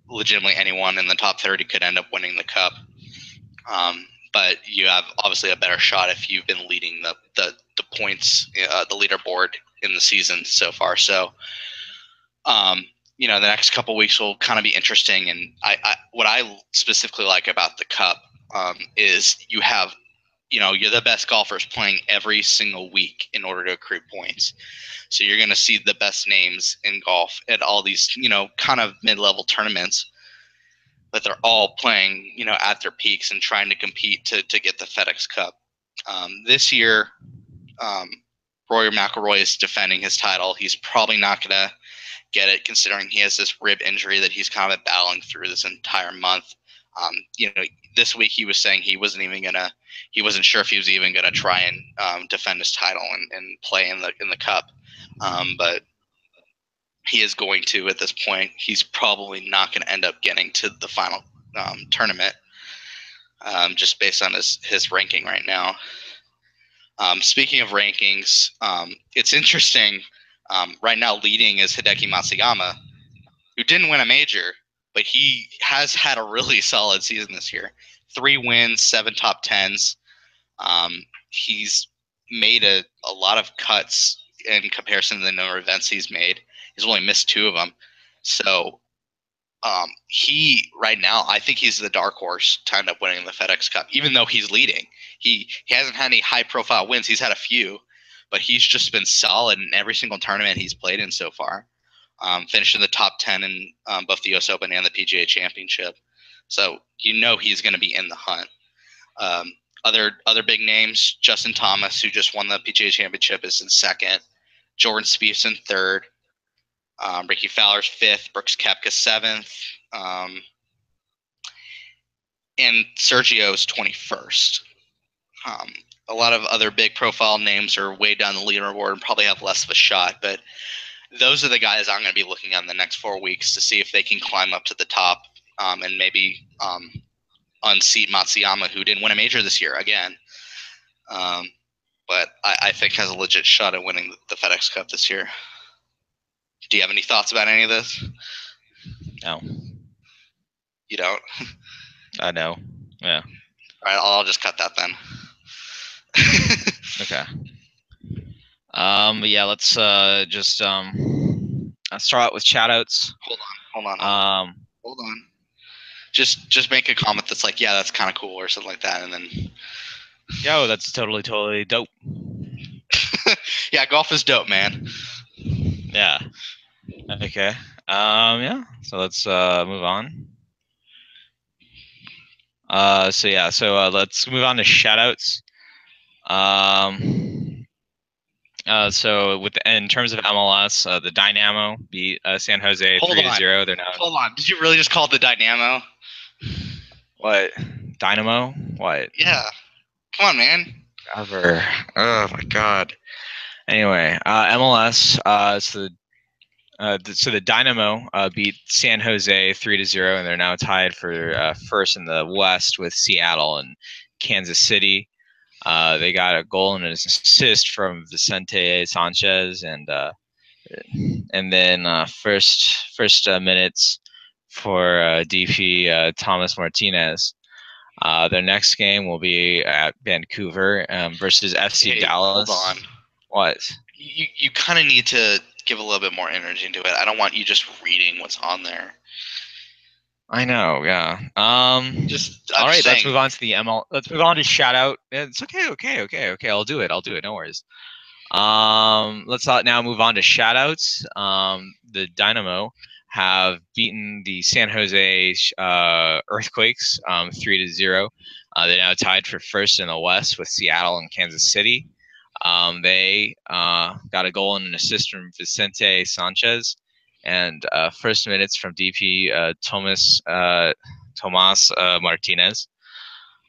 legitimately anyone in the top 30 could end up winning the cup. But you have obviously a better shot if you've been leading the points, the leaderboard in the season so far. So, the next couple weeks will kind of be interesting. And what I specifically like about the cup is you have, you're the best golfers playing every single week in order to accrue points. So you're going to see the best names in golf at all these, kind of mid-level tournaments, but they're all playing, at their peaks and trying to compete to get the FedEx Cup. This year, Rory McIlroy is defending his title. He's probably not going to get it, considering he has this rib injury that he's kind of battling through this entire month. This week he was saying he wasn't sure if he was even gonna try and defend his title and play in the cup, but he is going to at this point. He's probably not going to end up getting to the final tournament, just based on his ranking right now. Speaking of rankings, it's interesting. Right now, leading is Hideki Matsuyama, who didn't win a major, but he has had a really solid season this year. 3 wins, 7 top 10s. He's made a lot of cuts in comparison to the number of events he's made. He's only missed 2 of them. So he, right now, I think he's the dark horse to end up winning the FedEx Cup, even though he's leading. He hasn't had any high-profile wins. He's had a few, but he's just been solid in every single tournament he's played in so far. Finished in the top 10 in both the US Open and the PGA Championship. So he's going to be in the hunt. Other big names, Justin Thomas, who just won the PGA Championship, is in second. Jordan Spieth's in third. Ricky Fowler's fifth. Brooks Koepka seventh. And Sergio's 21st. A lot of other big profile names are way down the leaderboard and probably have less of a shot, but those are the guys I'm going to be looking at in the next 4 weeks to see if they can climb up to the top and maybe unseat Matsuyama, who didn't win a major this year again. But I think has a legit shot at winning the FedEx Cup this year. Do you have any thoughts about any of this? No. You don't? I know. Yeah. All right, I'll just cut that then. Okay. But yeah, let's just start out with shoutouts. Hold on. Just make a comment that's like, yeah, that's kind of cool or something like that, and then. Yo, that's totally dope. Yeah, golf is dope, man. Yeah. Okay. Yeah. So let's move on. So let's move on to shoutouts. So in terms of MLS, the Dynamo beat San Jose 3-0. They're now. Hold on. Did you really just call it the Dynamo? What? Dynamo? What? Yeah. Come on, man. Ever. Oh my God. Anyway, MLS. So the Dynamo beat San Jose 3-0, and they're now tied for first in the West with Seattle and Kansas City. They got a goal and an assist from Vicente Sanchez, and then first minutes for DP Thomas Martinez. Their next game will be at Vancouver versus FC Dallas. Hold on. What? You kind of need to give a little bit more energy into it. I don't want you just reading what's on there. I know, yeah. All right, let's move on to the ML. Let's move on to shout out. It's okay. I'll do it. No worries. Let's now move on to shout outs. The Dynamo have beaten the San Jose Earthquakes 3-0. They're now tied for first in the West with Seattle and Kansas City. They got a goal and an assist from Vicente Sanchez, and first minutes from DP Tomas Martinez.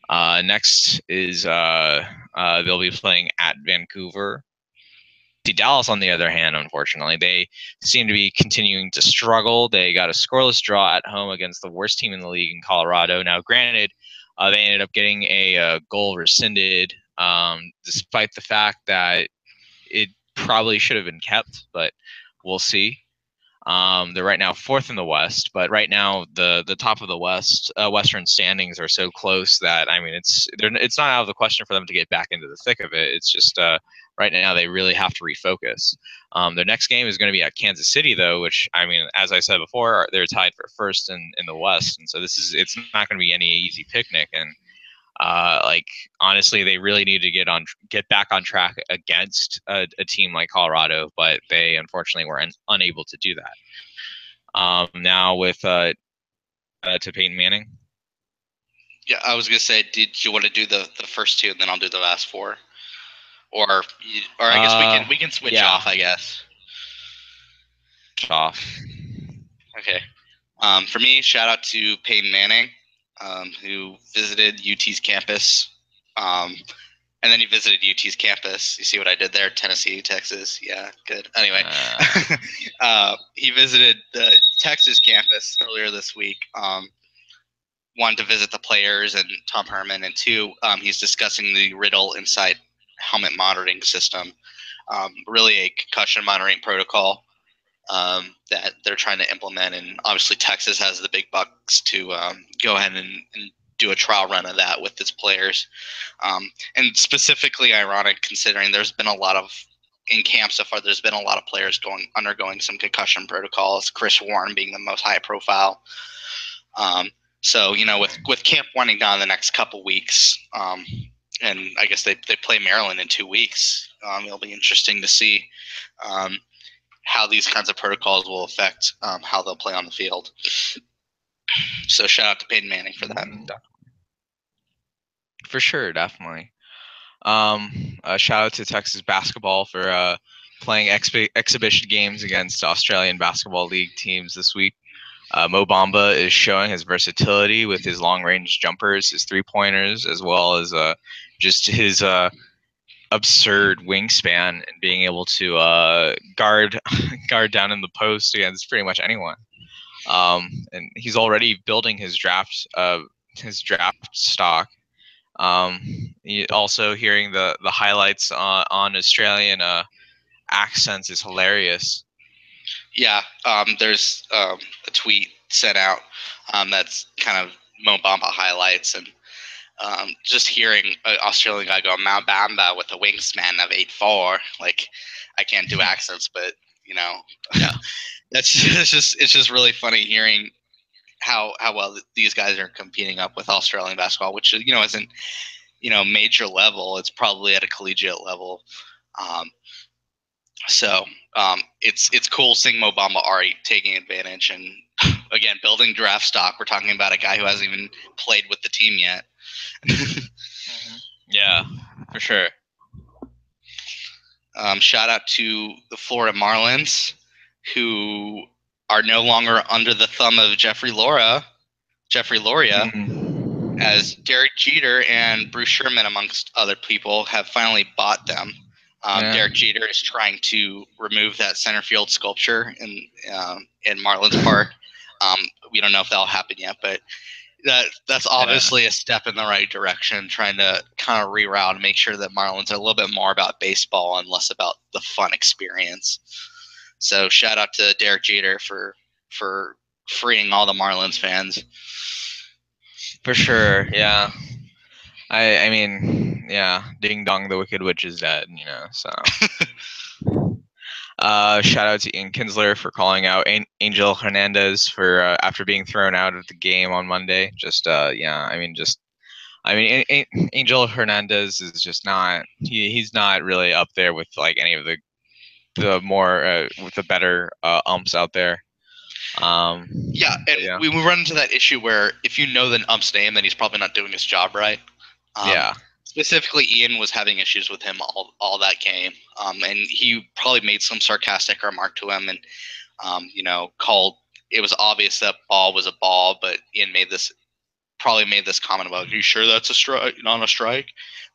Next is they'll be playing at Vancouver. Dallas, on the other hand, unfortunately, they seem to be continuing to struggle. They got a scoreless draw at home against the worst team in the league in Colorado. Now, granted, they ended up getting a goal rescinded, despite the fact that it probably should have been kept, but we'll see. They're right now fourth in the West, but right now the top of the West Western standings are so close that I mean it's not out of the question for them to get back into the thick of it. It's just right now they really have to refocus. Their next game is going to be at Kansas City, though, which I mean, as I said before, they're tied for first in the West, and so it's not going to be any easy picnic. And like honestly, they really need to get back on track against a team like Colorado, but they unfortunately were unable to do that. Now with to Peyton Manning. Yeah, I was gonna say, did you want to do the first two and then I'll do the last four, or I guess we can switch off. I guess. Off. Okay. For me, shout out to Peyton Manning, who visited UT's campus. And then he visited UT's campus. You see what I did there? Tennessee, Texas. Yeah, good. Anyway, he visited the Texas campus earlier this week. Wanted to visit the players and Tom Herman, and two, he's discussing the Riddle Insight helmet monitoring system, really a concussion monitoring protocol that they're trying to implement. And obviously Texas has the big bucks to go ahead and do a trial run of that with its players. And specifically ironic considering there's been a lot of, in camp so far, there's been a lot of players undergoing some concussion protocols, Chris Warren being the most high profile. So, you know, with camp winding down the next couple weeks, and I guess they play Maryland in 2 weeks, it'll be interesting to see how these kinds of protocols will affect how they'll play on the field. So shout out to Peyton Manning for that. For sure, definitely. Shout out to Texas basketball for playing exhibition games against Australian Basketball League teams this week. Mo Bamba is showing his versatility with his long-range jumpers, his three-pointers, as well as just his absurd wingspan and being able to guard down in the post against pretty much anyone. And he's already building his draft stock. Also hearing the highlights on Australian accents is hilarious. Yeah, there's a tweet sent out that's kind of Mo Bamba highlights, and just hearing an Australian guy go Mo Bamba with a wingspan of 8'4", like I can't do accents, but you know, yeah, it's just really funny hearing how well these guys are competing up with Australian basketball, which, you know, isn't, you know, major level. It's probably at a collegiate level. So it's cool seeing Mo Bamba already taking advantage and again building draft stock. We're talking about a guy who hasn't even played with the team yet. Yeah, for sure. Shout out to the Florida Marlins, who are no longer under the thumb of Jeffrey Loria, as Derek Jeter and Bruce Sherman, amongst other people, have finally bought them. Derek Jeter is trying to remove that center field sculpture in Marlins Park. We don't know if that'll happen yet, but that's obviously a step in the right direction, trying to kind of reroute and make sure that Marlins are a little bit more about baseball and less about the fun experience. So shout out to Derek Jeter for freeing all the Marlins fans. For sure, yeah. I mean, yeah, ding dong, the Wicked Witch is dead, you know, so. Shout out to Ian Kinsler for calling out Angel Hernandez for after being thrown out of the game on Monday. Just yeah, Angel Hernandez is just not he's not really up there with like any of the more with the better umps out there. Yeah, and we run into that issue where if you know the ump's name, then he's probably not doing his job right. Yeah. Specifically, Ian was having issues with him all that game, and he probably made some sarcastic remark to him, and you know, it was obvious that ball was a ball, but Ian probably made this comment about, "Are you sure that's a strike, not a strike?"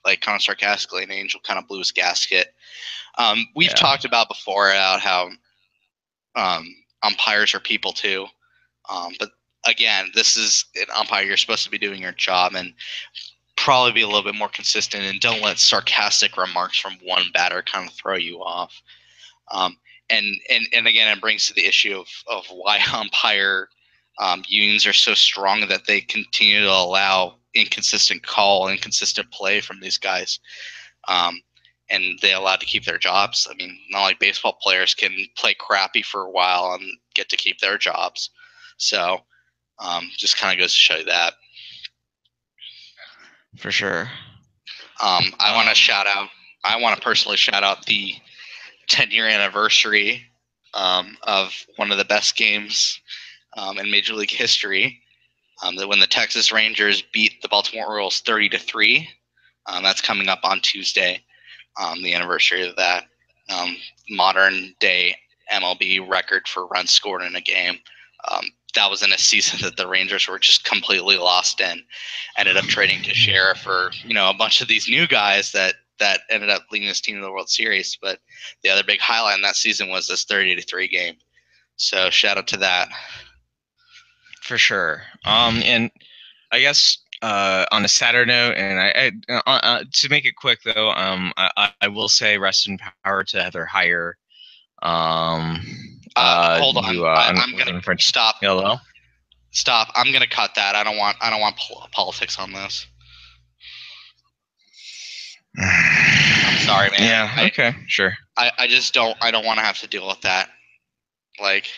Like kind of sarcastically, and Angel kind of blew his gasket. We've talked about before about how umpires are people too, but again, this is an umpire. You're supposed to be doing your job and probably be a little bit more consistent, and don't let sarcastic remarks from one batter kind of throw you off. and again, it brings to the issue of why umpire unions are so strong that they continue to allow inconsistent play from these guys, and they allowed to keep their jobs. I mean, not like baseball players can play crappy for a while and get to keep their jobs. So just kind of goes to show you that. For sure. I want to personally shout out the 10-year anniversary of one of the best games in Major League history. That when the Texas Rangers beat the Baltimore Orioles 30-3. That's coming up on Tuesday. The anniversary of that modern day MLB record for runs scored in a game. That was in a season that the Rangers were just completely lost in. Ended up trading to Sheriff for a bunch of these new guys that ended up leading this team to the World Series. But the other big highlight in that season was this 30-3 game. So shout out to that. For sure. And I guess on a sadder note, and I to make it quick though, I will say rest in power to Heather Heyer. Hold on. I'm gonna stop. Hello. Stop. I'm gonna cut that. I don't want politics on this. I'm sorry, man. Yeah. Okay. Sure. I just don't. I don't want to have to deal with that. Like,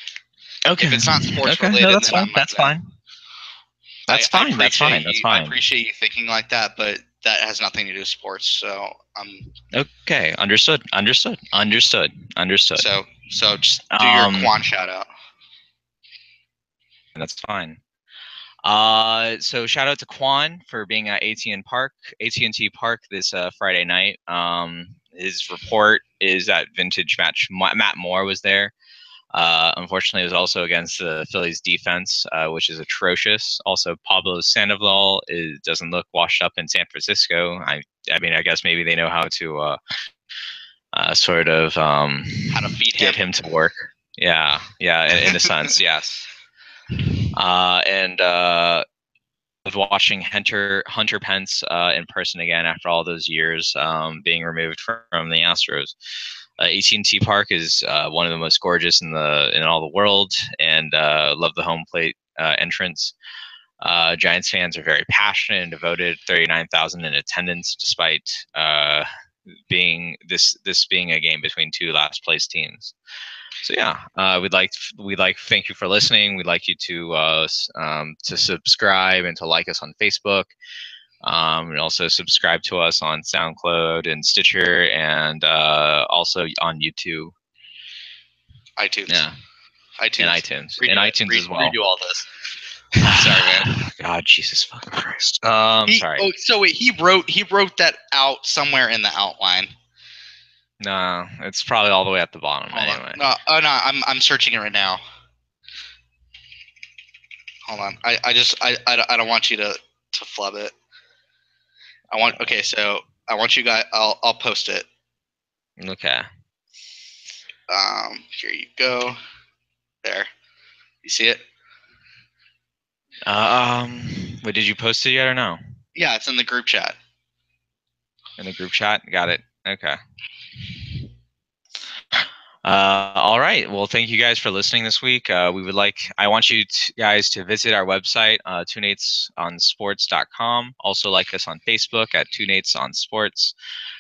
okay, if it's not sports related, no, that's then fine. That's fine. That's fine. That's fine. That's fine. I appreciate you thinking like that, but that has nothing to do with sports. So okay. Understood. So just do your Quan shout out. That's fine. So shout out to Quan for being at AT&T Park this Friday night. His report is that vintage match. Matt Moore was there. Unfortunately, it was also against the Phillies defense, which is atrocious. Also, Pablo Sandoval doesn't look washed up in San Francisco. I mean, I guess maybe they know how to sort of how to feed get him to work. Yeah, in a sense, yes. And watching Hunter Pence in person again after all those years being removed from the Astros. AT&T Park is one of the most gorgeous in all the world, and love the home plate entrance. Giants fans are very passionate and devoted. 39,000 in attendance, despite being a game between two last place teams. So yeah, we'd like to thank you for listening. We'd like you to subscribe and to like us on Facebook. And also subscribe to us on SoundCloud and Stitcher, and also on YouTube, iTunes. Yeah, iTunes. And iTunes as well. Redo all this. Sorry, man. God, Jesus fucking Christ. Sorry. Oh, so wait, he wrote that out somewhere in the outline. No, it's probably all the way at the bottom. Anyway. No, I'm searching it right now. Hold on. I don't want you to flub it. So I want you guys. I'll post it. Okay. Here you go. There. You see it? Wait, did you post it yet or no? Yeah, it's in the group chat. In the group chat? Got it. Okay. All right. Well, thank you guys for listening this week. I want you guys to visit our website, tunatesonsports.com. Also like us on Facebook at Tunates on Sports.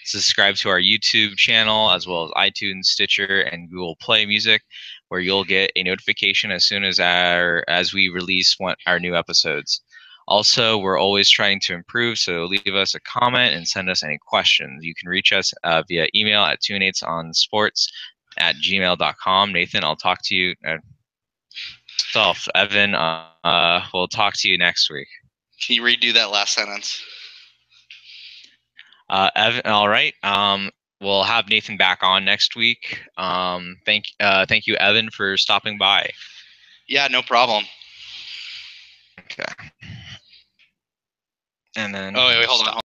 Subscribe to our YouTube channel, as well as iTunes, Stitcher, and Google Play Music, where you'll get a notification as soon as we release our new episodes. Also, we're always trying to improve, so leave us a comment and send us any questions. You can reach us via email at tunatesonsports@gmail.com. Nathan, I'll talk to you. Evan, we'll talk to you next week. Can you redo that last sentence? Evan, all right. We'll have Nathan back on next week. Thank you, Evan, for stopping by. Yeah, no problem. Okay. And then. Oh wait, hold on.